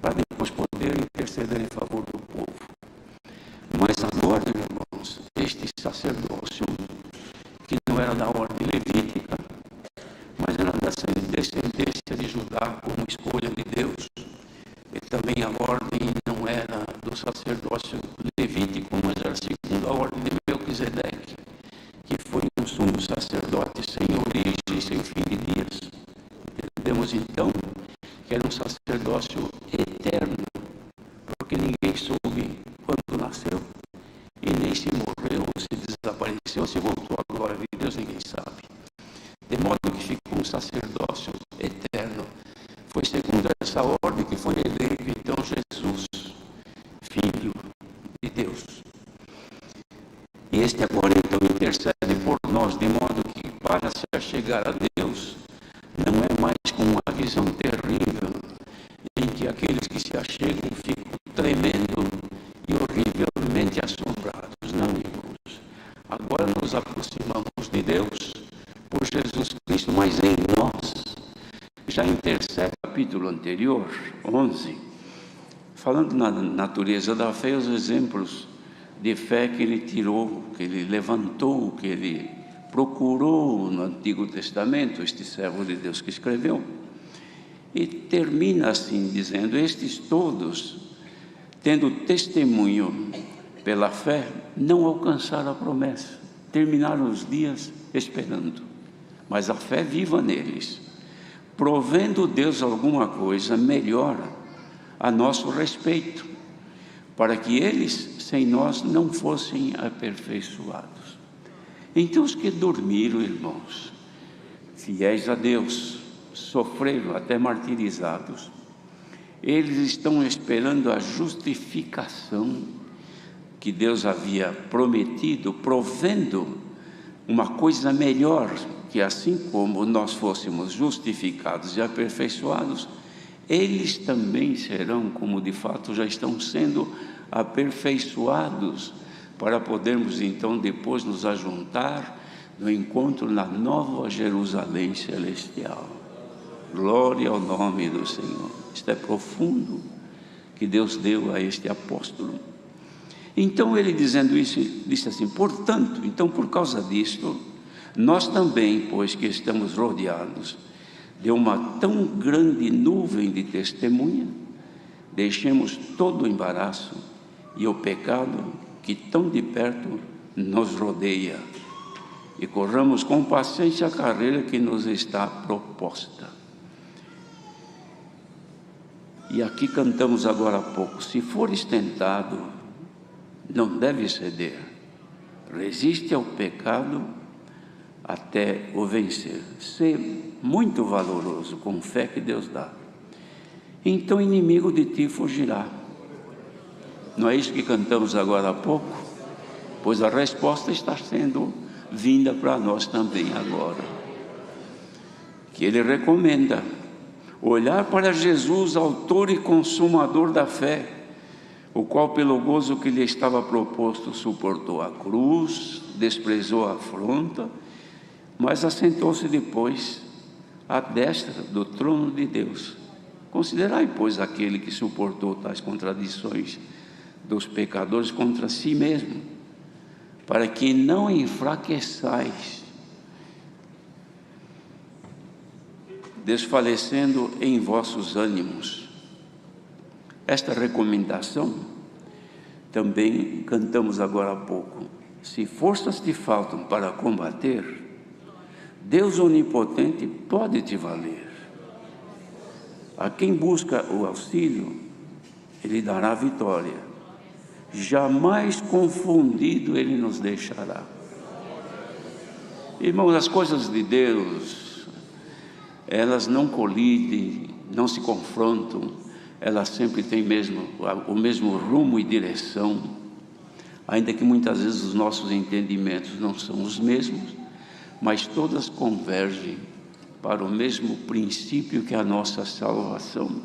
para depois poder interceder em favor do povo. Mas agora, irmãos, este sacerdócio, que não era da ordem levítica, mas era da descendência de Judá como escolha de Deus, e também a ordem não era do sacerdócio levítico, mas era segundo a ordem de Melquisedeque, que foi um sumo sacerdote sem origem e sem fim de dias. Entendemos então que era um sacerdócio eterno, porque ninguém soube quando nasceu, e nem se morreu, ou se desapareceu, se voltou à glória de Deus, ninguém sabe. De modo que ficou um sacerdócio eterno. Foi segundo essa ordem que foi eleito então Jesus, Filho de Deus. E este agora então intercede por nós, de modo que para se achegar a Deus, não é mais com uma visão terrível, em que aqueles que se achegam ficam tremendo e horrivelmente assombrados. Não, irmãos. Agora nos aproximamos de Deus por Jesus Cristo, mas em nós já intercede. Capítulo anterior, 11, falando na natureza da fé, os exemplos de fé que ele tirou, que ele levantou, que ele procurou no Antigo Testamento, este servo de Deus que escreveu. E termina assim, dizendo: estes todos, tendo testemunho pela fé, não alcançaram a promessa, terminaram os dias esperando, mas a fé viva neles, provendo Deus alguma coisa melhor a nosso respeito, para que eles, sem nós, não fossem aperfeiçoados. Então os que dormiram, irmãos, fiéis a Deus, sofreram até martirizados, eles estão esperando a justificação que Deus havia prometido, provendo uma coisa melhor, que assim como nós fôssemos justificados e aperfeiçoados, eles também serão, como de fato já estão sendo, aperfeiçoados, para podermos então depois nos ajuntar no encontro na Nova Jerusalém Celestial. Glória ao nome do Senhor. Isto é profundo, que Deus deu a este apóstolo. Então ele, dizendo isso, disse assim: portanto, então por causa disto, nós também, pois que estamos rodeados de uma tão grande nuvem de testemunha, deixemos todo o embaraço e o pecado que tão de perto nos rodeia, e corramos com paciência a carreira que nos está proposta. E aqui cantamos agora há pouco: se fores tentado, não deve ceder, resiste ao pecado até o vencer. Ser muito valoroso, com fé que Deus dá, então o inimigo de ti fugirá. Não é isso que cantamos agora há pouco? Pois a resposta está sendo vinda para nós também agora, que ele recomenda olhar para Jesus, autor e consumador da fé, o qual pelo gozo que lhe estava proposto suportou a cruz, desprezou a afronta, mas assentou-se depois à destra do trono de Deus. Considerai, pois, aquele que suportou tais contradições dos pecadores contra si mesmo, para que não enfraqueçais, desfalecendo em vossos ânimos. Esta recomendação também cantamos agora há pouco: se forças te faltam para combater, Deus onipotente pode te valer. A quem busca o auxílio, Ele dará vitória, jamais confundido Ele nos deixará. Irmãos, as coisas de Deus, elas não colidem, não se confrontam, elas sempre têm o mesmo rumo e direção, ainda que muitas vezes os nossos entendimentos não são os mesmos, mas todas convergem para o mesmo princípio, que é a nossa salvação.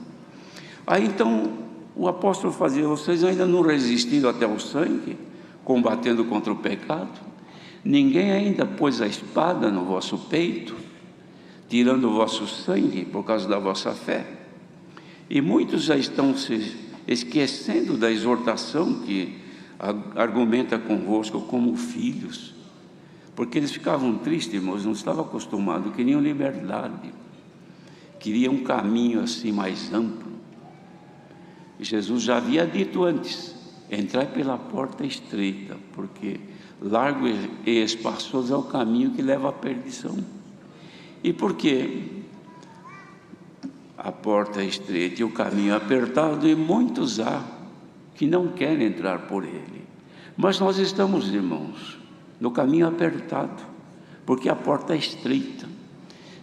Aí então o apóstolo fazia: vocês ainda não resistiram até o sangue, combatendo contra o pecado? Ninguém ainda pôs a espada no vosso peito, tirando o vosso sangue por causa da vossa fé? E muitos já estão se esquecendo da exortação que argumenta convosco como filhos, porque eles ficavam tristes, irmãos, não estavam acostumados, queriam liberdade, queriam um caminho assim mais amplo. E Jesus já havia dito antes: entrai pela porta estreita, porque largo e espaçoso é o caminho que leva à perdição. E por quê? A porta é estreita e o caminho é apertado, e muitos há que não querem entrar por ele. Mas nós estamos, irmãos, no caminho apertado, porque a porta é estreita.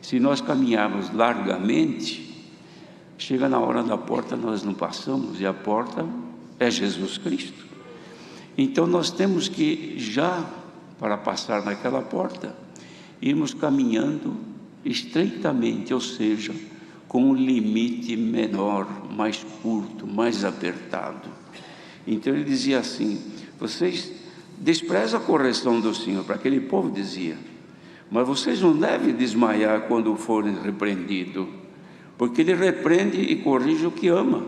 Se nós caminharmos largamente, chega na hora da porta, nós não passamos, e a porta é Jesus Cristo. Então nós temos que, já para passar naquela porta, irmos caminhando estreitamente, ou seja, com um limite menor, mais curto, mais apertado. Então ele dizia assim: vocês desprezam a correção do Senhor. Para aquele povo dizia: mas vocês não devem desmaiar quando forem repreendidos, porque Ele repreende e corrige o que ama,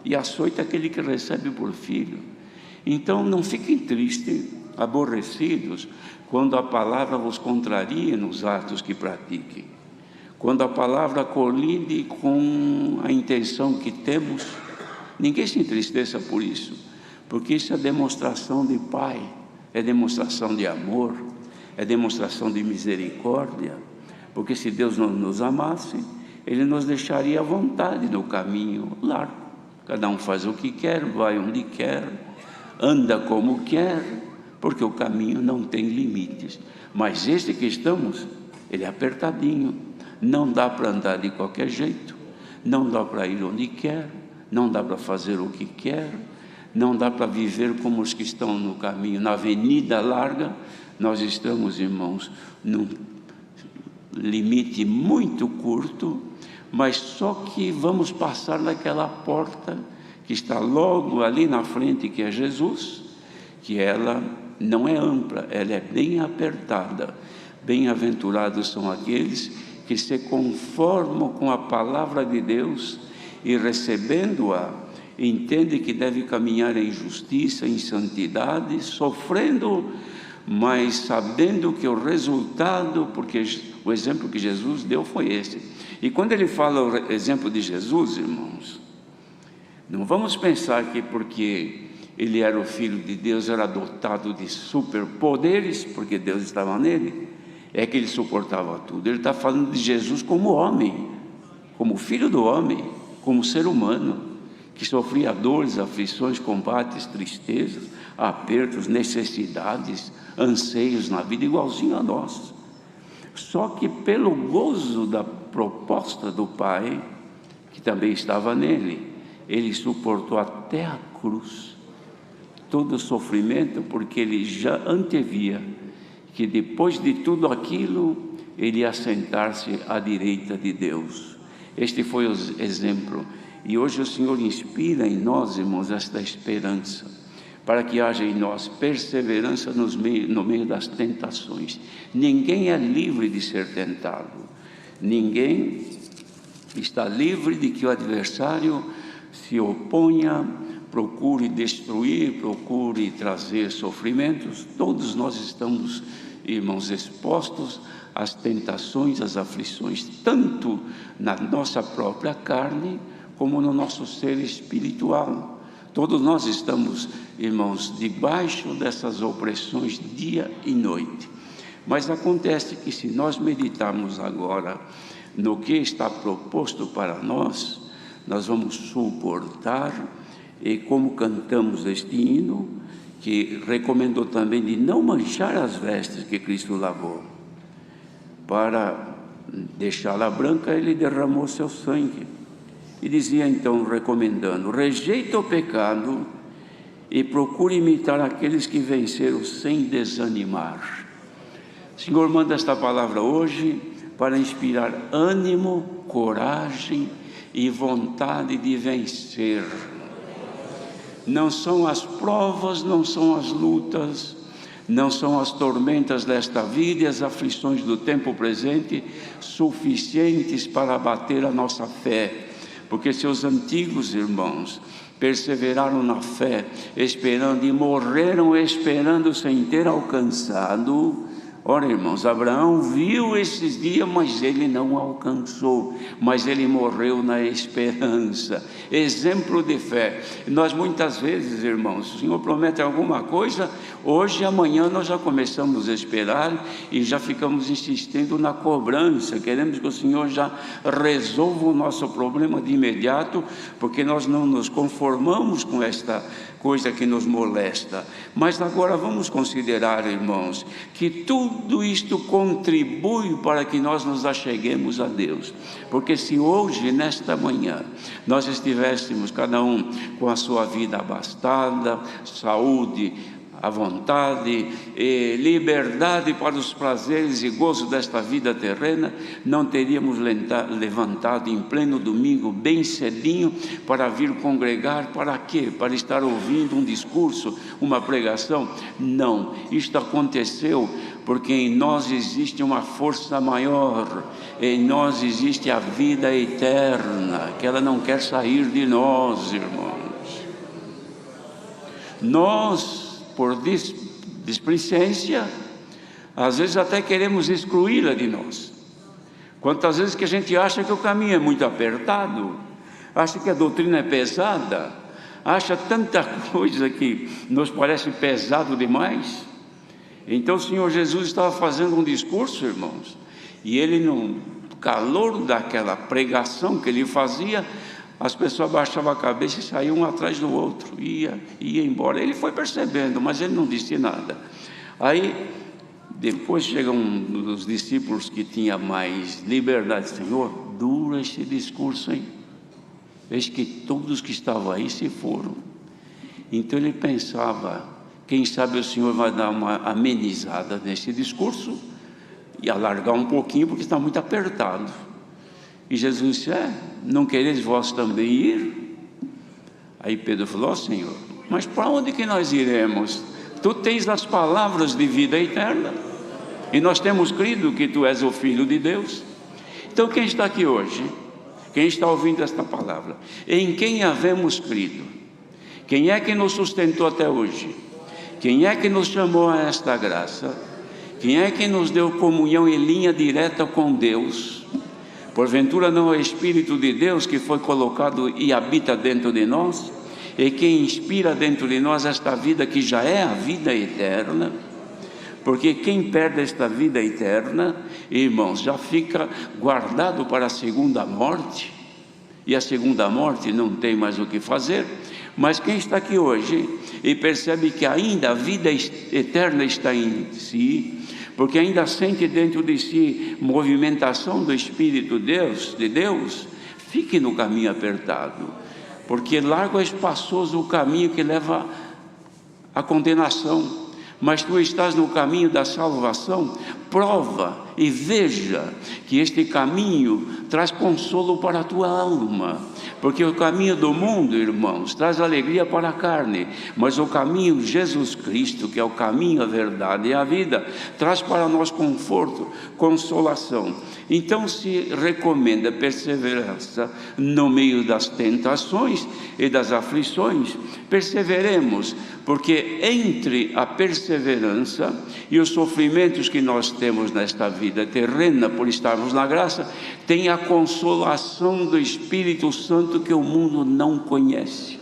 e açoita aquele que recebe por filho. Então não fiquem tristes, aborrecidos, quando a palavra vos contraria nos atos que pratiquem. Quando a palavra colide com a intenção que temos, ninguém se entristeça por isso, porque isso é demonstração de Pai, é demonstração de amor, é demonstração de misericórdia, porque se Deus não nos amasse, Ele nos deixaria à vontade no caminho largo. Cada um faz o que quer, vai onde quer, anda como quer, porque o caminho não tem limites. Mas este que estamos, ele é apertadinho, não dá para andar de qualquer jeito, não dá para ir onde quer, não dá para fazer o que quer, não dá para viver como os que estão no caminho, na avenida larga. Nós estamos, irmãos, num limite muito curto, mas só que vamos passar naquela porta que está logo ali na frente, que é Jesus, que ela não é ampla, ela é bem apertada. Bem-aventurados são aqueles que se conformam com a palavra de Deus e, recebendo-a, entende que deve caminhar em justiça, em santidade, sofrendo, mas sabendo que o resultado, porque o exemplo que Jesus deu foi esse. E quando ele fala o exemplo de Jesus, irmãos, não vamos pensar que porque ele era o Filho de Deus, era dotado de superpoderes, porque Deus estava nele, é que ele suportava tudo. Ele está falando de Jesus como homem, como Filho do homem, como ser humano, que sofria dores, aflições, combates, tristezas, apertos, necessidades, anseios na vida, igualzinho a nós. Só que pelo gozo da proposta do Pai, que também estava nele, ele suportou até a cruz todo o sofrimento, porque ele já antevia que depois de tudo aquilo, ele ia sentar-se à direita de Deus. Este foi o exemplo. E hoje o Senhor inspira em nós, irmãos, esta esperança, para que haja em nós perseverança no meio das tentações. Ninguém é livre de ser tentado. Ninguém está livre de que o adversário se oponha, procure destruir, procure trazer sofrimentos. Todos nós estamos, irmãos, expostos às tentações, às aflições, tanto na nossa própria carne, como no nosso ser espiritual. Todos nós estamos, irmãos, debaixo dessas opressões dia e noite. Mas acontece que, se nós meditarmos agora no que está proposto para nós, nós vamos suportar. E como cantamos este hino, que recomendou também de não manchar as vestes que Cristo lavou, para deixá-la branca, ele derramou seu sangue. E dizia então, recomendando: rejeita o pecado e procure imitar aqueles que venceram sem desanimar. O Senhor manda esta palavra hoje para inspirar ânimo, coragem e vontade de vencer. Não são as provas, não são as lutas, não são as tormentas desta vida e as aflições do tempo presente suficientes para abater a nossa fé, porque seus antigos irmãos perseveraram na fé, esperando, e morreram esperando sem ter alcançado. Ora, irmãos, Abraão viu esses dias, mas ele não alcançou, mas ele morreu na esperança. Exemplo de fé. Nós muitas vezes, irmãos, o Senhor promete alguma coisa, hoje e amanhã nós já começamos a esperar e já ficamos insistindo na cobrança. Queremos que o Senhor já resolva o nosso problema de imediato, porque nós não nos conformamos com esta coisa que nos molesta. Mas agora vamos considerar, irmãos, que tudo isto contribui para que nós nos acheguemos a Deus. Porque se hoje, nesta manhã, nós estivéssemos cada um com a sua vida abastada, saúde à vontade, e liberdade para os prazeres e gozo desta vida terrena, não teríamos levantado em pleno domingo, bem cedinho, para vir congregar. Para quê? Para estar ouvindo um discurso, uma pregação? Não, isto aconteceu porque em nós existe uma força maior, em nós existe a vida eterna, que ela não quer sair de nós, irmãos. Nós, por displicência, às vezes até queremos excluí-la de nós. Quantas vezes que a gente acha que o caminho é muito apertado, acha que a doutrina é pesada, acha tanta coisa que nos parece pesado demais. Então o Senhor Jesus estava fazendo um discurso, irmãos, e ele, no calor daquela pregação que ele fazia, as pessoas baixavam a cabeça e saíam um atrás do outro, ia embora. Ele foi percebendo, mas ele não disse nada. Aí depois chega um dos discípulos que tinha mais liberdade. Senhor, duro esse discurso, hein? Eis que todos que estavam aí se foram. Então ele pensava, quem sabe o Senhor vai dar uma amenizada nesse discurso e alargar um pouquinho, porque está muito apertado. E Jesus disse: não quereis vós também ir? Aí Pedro falou: Senhor, mas para onde que nós iremos? Tu tens as palavras de vida eterna, e nós temos crido que Tu és o Filho de Deus. Então quem está aqui hoje, quem está ouvindo esta palavra, em quem havemos crido? Quem é que nos sustentou até hoje? Quem é que nos chamou a esta graça? Quem é que nos deu comunhão em linha direta com Deus? Porventura não é o Espírito de Deus que foi colocado e habita dentro de nós, e que inspira dentro de nós esta vida que já é a vida eterna? Porque quem perde esta vida eterna, irmãos, já fica guardado para a segunda morte, e a segunda morte não tem mais o que fazer. Mas quem está aqui hoje e percebe que ainda a vida eterna está em si, porque ainda sente dentro de si movimentação do Espírito de Deus, fique no caminho apertado, porque largo é espaçoso o caminho que leva à condenação, mas tu estás no caminho da salvação. Prova e veja que este caminho traz consolo para a tua alma, porque o caminho do mundo, irmãos, traz alegria para a carne, mas o caminho de Jesus Cristo, que é o caminho, a verdade e a vida, traz para nós conforto, consolação. Então se recomenda perseverança no meio das tentações e das aflições. Perseveremos, porque entre a perseverança e os sofrimentos que nós temos nesta vida terrena, por estarmos na graça, tem a consolação do Espírito Santo que o mundo não conhece.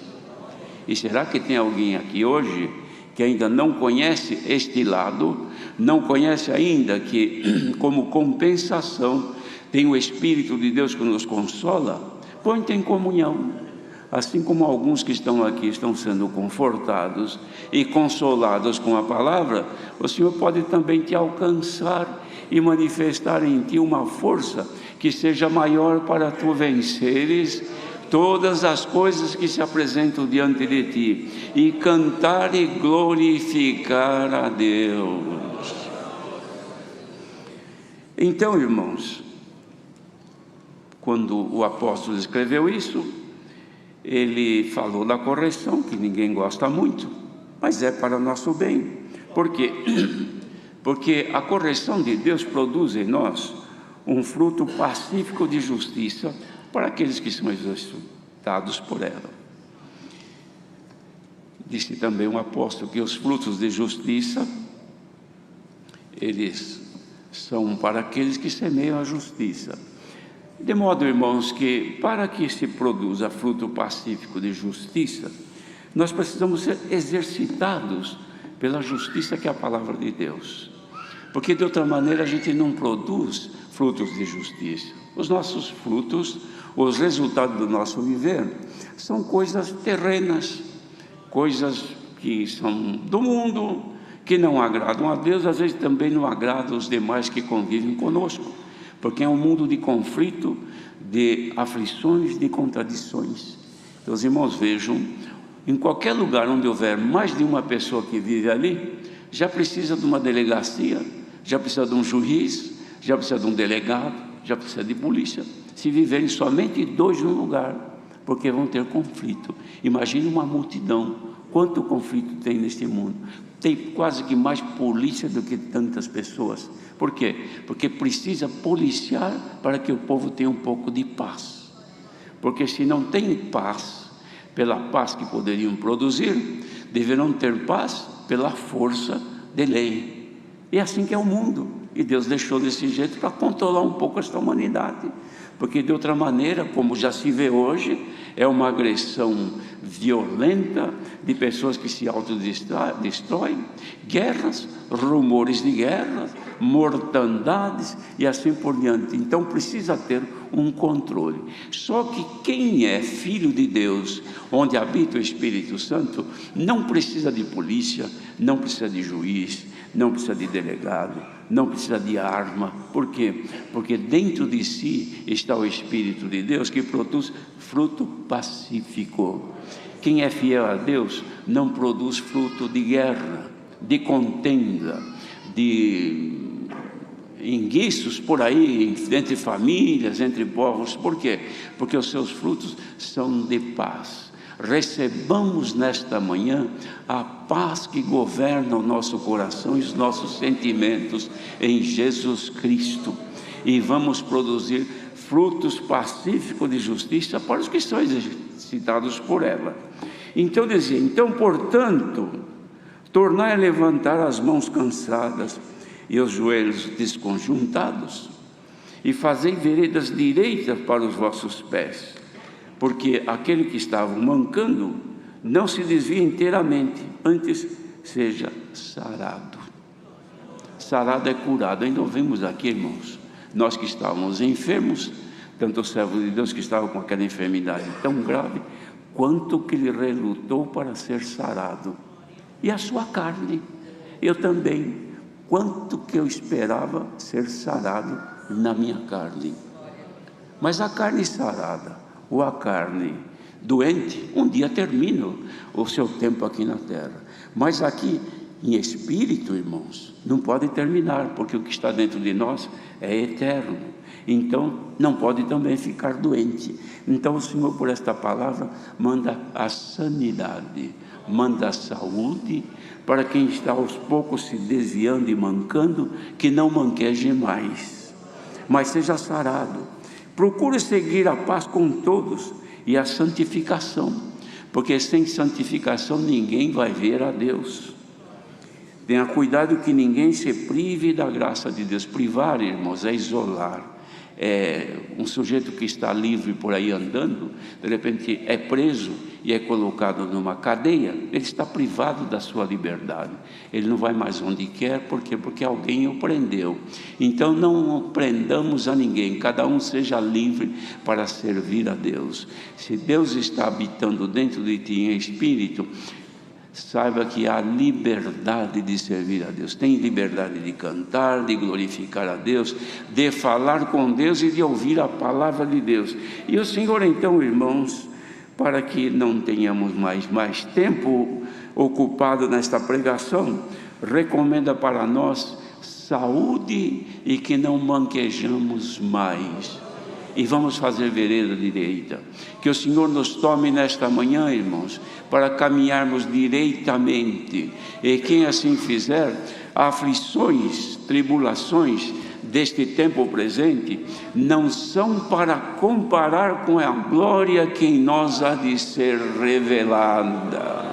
E será que tem alguém aqui hoje que ainda não conhece este lado, não conhece ainda que, como compensação, tem o Espírito de Deus que nos consola? Põe-te em comunhão. Assim como alguns que estão aqui estão sendo confortados e consolados com a palavra, o Senhor pode também te alcançar e manifestar em ti uma força que seja maior para tu venceres todas as coisas que se apresentam diante de ti, e cantar e glorificar a Deus. Então, irmãos, quando o apóstolo escreveu isso, ele falou da correção, que ninguém gosta muito, mas é para nosso bem. Por quê? Porque a correção de Deus produz em nós um fruto pacífico de justiça para aqueles que são exercitados por ela. Disse também um apóstolo que os frutos de justiça, eles são para aqueles que semeiam a justiça. De modo, irmãos, que para que se produza fruto pacífico de justiça, nós precisamos ser exercitados pela justiça que é a palavra de Deus, porque de outra maneira a gente não produz frutos de justiça. Os nossos frutos, os resultados do nosso viver, são coisas terrenas, coisas que são do mundo, que não agradam a Deus, às vezes também não agradam os demais que convivem conosco, porque é um mundo de conflito, de aflições, de contradições. Então, os irmãos, vejam, em qualquer lugar onde houver mais de uma pessoa que vive ali, já precisa de uma delegacia, já precisa de um juiz, já precisa de um delegado, já precisa de polícia. Se viverem somente dois no lugar, porque vão ter conflito. Imagine uma multidão, quanto conflito tem neste mundo. Tem quase que mais polícia do que tantas pessoas. Por quê? Porque precisa policiar para que o povo tenha um pouco de paz. Porque se não tem paz, pela paz que poderiam produzir, deverão ter paz pela força de lei. É assim que é o mundo. E Deus deixou desse jeito para controlar um pouco esta humanidade, porque de outra maneira, como já se vê hoje, é uma agressão violenta de pessoas que se autodestroem, guerras, rumores de guerras, mortandades e assim por diante. Então precisa ter um controle. Só que quem é filho de Deus, onde habita o Espírito Santo, não precisa de polícia, não precisa de juiz, não precisa de delegado, não precisa de arma. Por quê? Porque dentro de si está o Espírito de Deus, que produz fruto pacífico. Quem é fiel a Deus não produz fruto de guerra, de contenda, de enguiços por aí, entre famílias, entre povos. Por quê? Porque os seus frutos são de paz. Recebamos nesta manhã a paz que governa o nosso coração e os nossos sentimentos em Jesus Cristo, e vamos produzir frutos pacíficos de justiça para os que são exercitados por ela. Então dizia: então, portanto, tornai a levantar as mãos cansadas e os joelhos desconjuntados, e fazei veredas direitas para os vossos pés, porque aquele que estava mancando não se desvia inteiramente, antes seja sarado. Sarado é curado. Ainda ouvimos aqui, irmãos, nós que estávamos enfermos, tanto o servo de Deus que estava com aquela enfermidade tão grave, quanto que ele relutou para ser sarado. E a sua carne, eu também, quanto que eu esperava ser sarado na minha carne. Mas a carne sarada, ou a carne doente, um dia termina o seu tempo aqui na terra. Mas aqui, em espírito, irmãos, não pode terminar, porque o que está dentro de nós é eterno. Então, não pode também ficar doente. Então, o Senhor, por esta palavra, manda a sanidade, manda a saúde, para quem está aos poucos se desviando e mancando, que não manqueje mais, mas seja sarado. Procure seguir a paz com todos e a santificação, porque sem santificação ninguém vai ver a Deus. Tenha cuidado que ninguém se prive da graça de Deus. Privar, irmãos, é isolar. É um sujeito que está livre por aí andando, de repente é preso e é colocado numa cadeia, ele está privado da sua liberdade, ele não vai mais onde quer. Por quê? Porque alguém o prendeu. Então não prendamos a ninguém, cada um seja livre para servir a Deus. Se Deus está habitando dentro de ti em espírito, saiba que há liberdade de servir a Deus. Tem liberdade de cantar, de glorificar a Deus, de falar com Deus e de ouvir a palavra de Deus. E o Senhor, então, irmãos, para que não tenhamos mais tempo ocupado nesta pregação, recomenda para nós saúde e que não manquejamos mais. E vamos fazer vereda direita. Que o Senhor nos tome nesta manhã, irmãos, para caminharmos direitamente. E quem assim fizer, aflições, tribulações deste tempo presente não são para comparar com a glória que em nós há de ser revelada.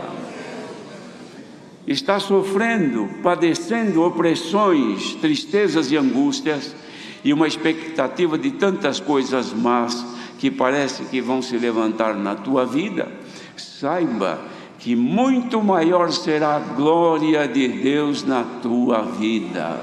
Está sofrendo, padecendo opressões, tristezas e angústias, e uma expectativa de tantas coisas más que parece que vão se levantar na tua vida. Saiba que muito maior será a glória de Deus na tua vida,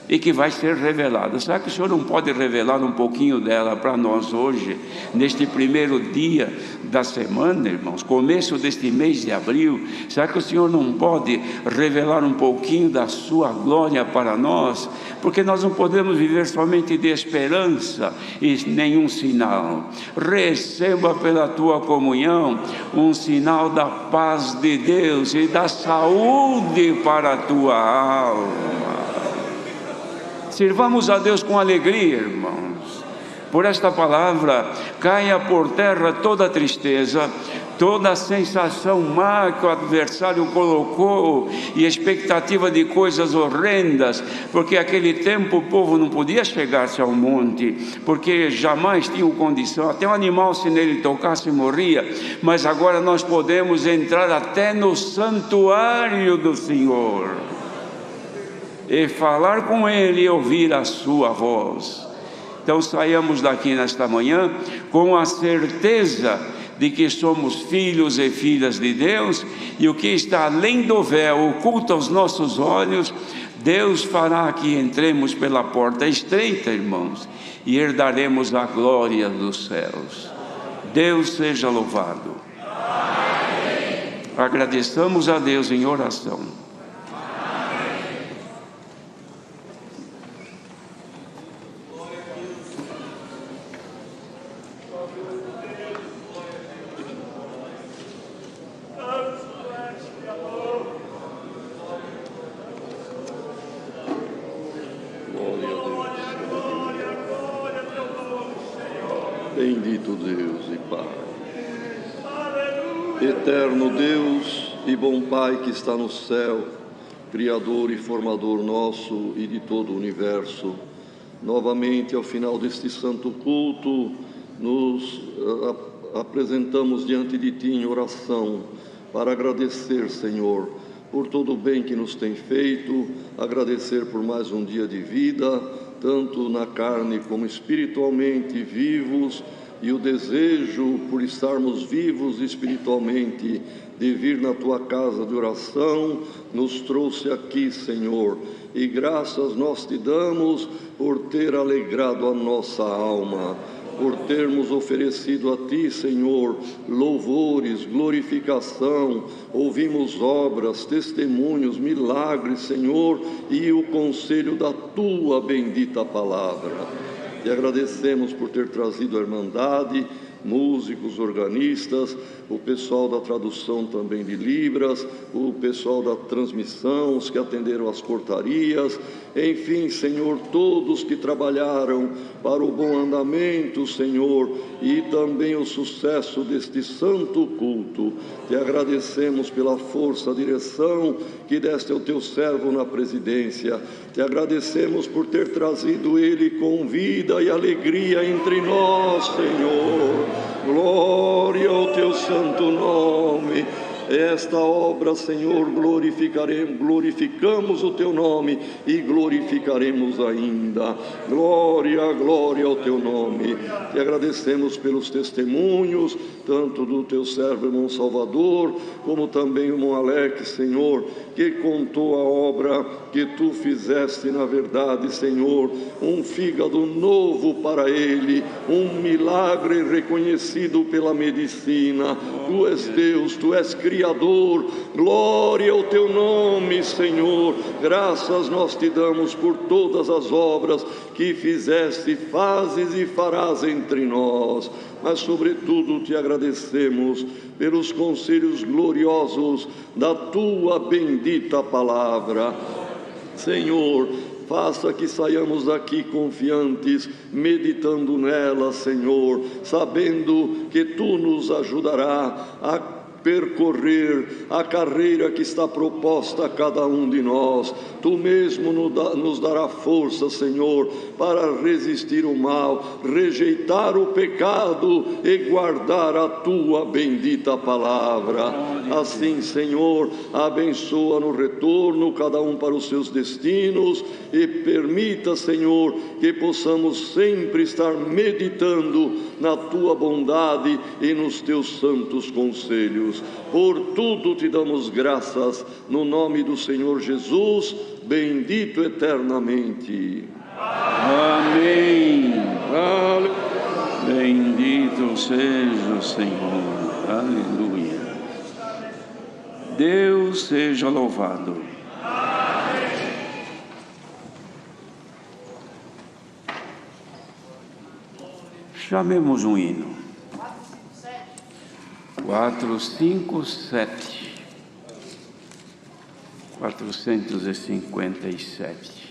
e que vai ser revelada. Será que o Senhor não pode revelar um pouquinho dela para nós hoje, neste primeiro dia da semana, irmãos, começo deste mês de abril? Será que o Senhor não pode revelar um pouquinho da sua glória para nós? Porque nós não podemos viver somente de esperança e nenhum sinal. Receba pela tua comunhão um sinal da paz de Deus e da saúde para a tua alma. Sirvamos a Deus com alegria, irmãos. Por esta palavra, caia por terra toda a tristeza, toda a sensação má que o adversário colocou e expectativa de coisas horrendas, porque aquele tempo o povo não podia chegar-se ao monte, porque jamais tinha condição, até um animal, se nele tocasse, morria. Mas agora nós podemos entrar até no santuário do Senhor. e falar com Ele e ouvir a sua voz. Então saiamos daqui nesta manhã com a certeza de que somos filhos e filhas de Deus, e o que está além do véu, oculto aos nossos olhos, Deus fará que entremos pela porta estreita, irmãos, e herdaremos a glória dos céus. Deus seja louvado. Amém. Agradeçamos a Deus em oração. Bendito Deus e Pai, eterno Deus e bom Pai que está no céu, Criador e Formador nosso e de todo o universo, novamente ao final deste santo culto, nos apresentamos diante de Ti em oração, para agradecer, Senhor, por todo o bem que nos tem feito, agradecer por mais um dia de vida, tanto na carne como espiritualmente vivos, e o desejo por estarmos vivos espiritualmente, de vir na Tua casa de oração, nos trouxe aqui, Senhor, e graças nós Te damos por ter alegrado a nossa alma, por termos oferecido a Ti, Senhor, louvores, glorificação, ouvimos obras, testemunhos, milagres, Senhor, e o conselho da Tua bendita palavra. E agradecemos por ter trazido a Irmandade, músicos, organistas, o pessoal da tradução também de Libras, o pessoal da transmissão, os que atenderam às portarias, enfim, Senhor, todos que trabalharam para o bom andamento, Senhor, e também o sucesso deste santo culto. Te agradecemos pela força, direção que deste ao Teu servo na presidência. Te agradecemos por ter trazido ele com vida e alegria entre nós, Senhor. Glória ao Teu santo nome. Esta obra, Senhor, glorificamos o Teu nome e glorificaremos ainda. Glória, glória ao Teu nome. Te agradecemos pelos testemunhos, tanto do Teu servo, irmão Salvador, como também o irmão Alex, Senhor, que contou a obra que Tu fizeste, na verdade, Senhor, um fígado novo para ele, um milagre reconhecido pela medicina. Tu és Deus, Tu és Criador, glória ao Teu nome, Senhor. Graças nós Te damos por todas as obras que fizeste, fazes e farás entre nós. Mas sobretudo Te agradecemos pelos conselhos gloriosos da Tua bendita palavra. Senhor, faça que saiamos daqui confiantes, meditando nela, Senhor, sabendo que Tu nos ajudará a percorrer a carreira que está proposta a cada um de nós. Tu mesmo nos dará força, Senhor, para resistir o mal, rejeitar o pecado e guardar a Tua bendita palavra. Assim, Senhor, abençoa no retorno cada um para os seus destinos e permita, Senhor, que possamos sempre estar meditando na Tua bondade e nos Teus santos conselhos. Por tudo Te damos graças, no nome do Senhor Jesus, bendito eternamente. Amém. Bendito seja o Senhor. Aleluia. Deus seja louvado. Chamemos um hino. 457. 457.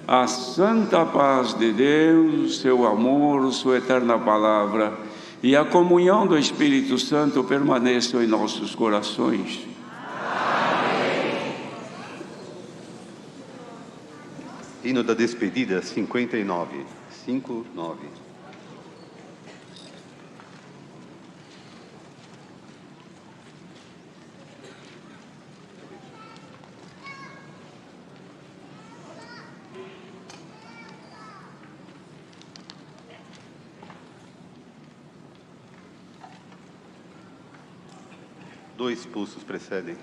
a santa paz de Deus, seu amor, sua eterna palavra e a comunhão do Espírito Santo permaneçam em nossos corações. Hino da despedida 59. 59. Dois pulsos precedem.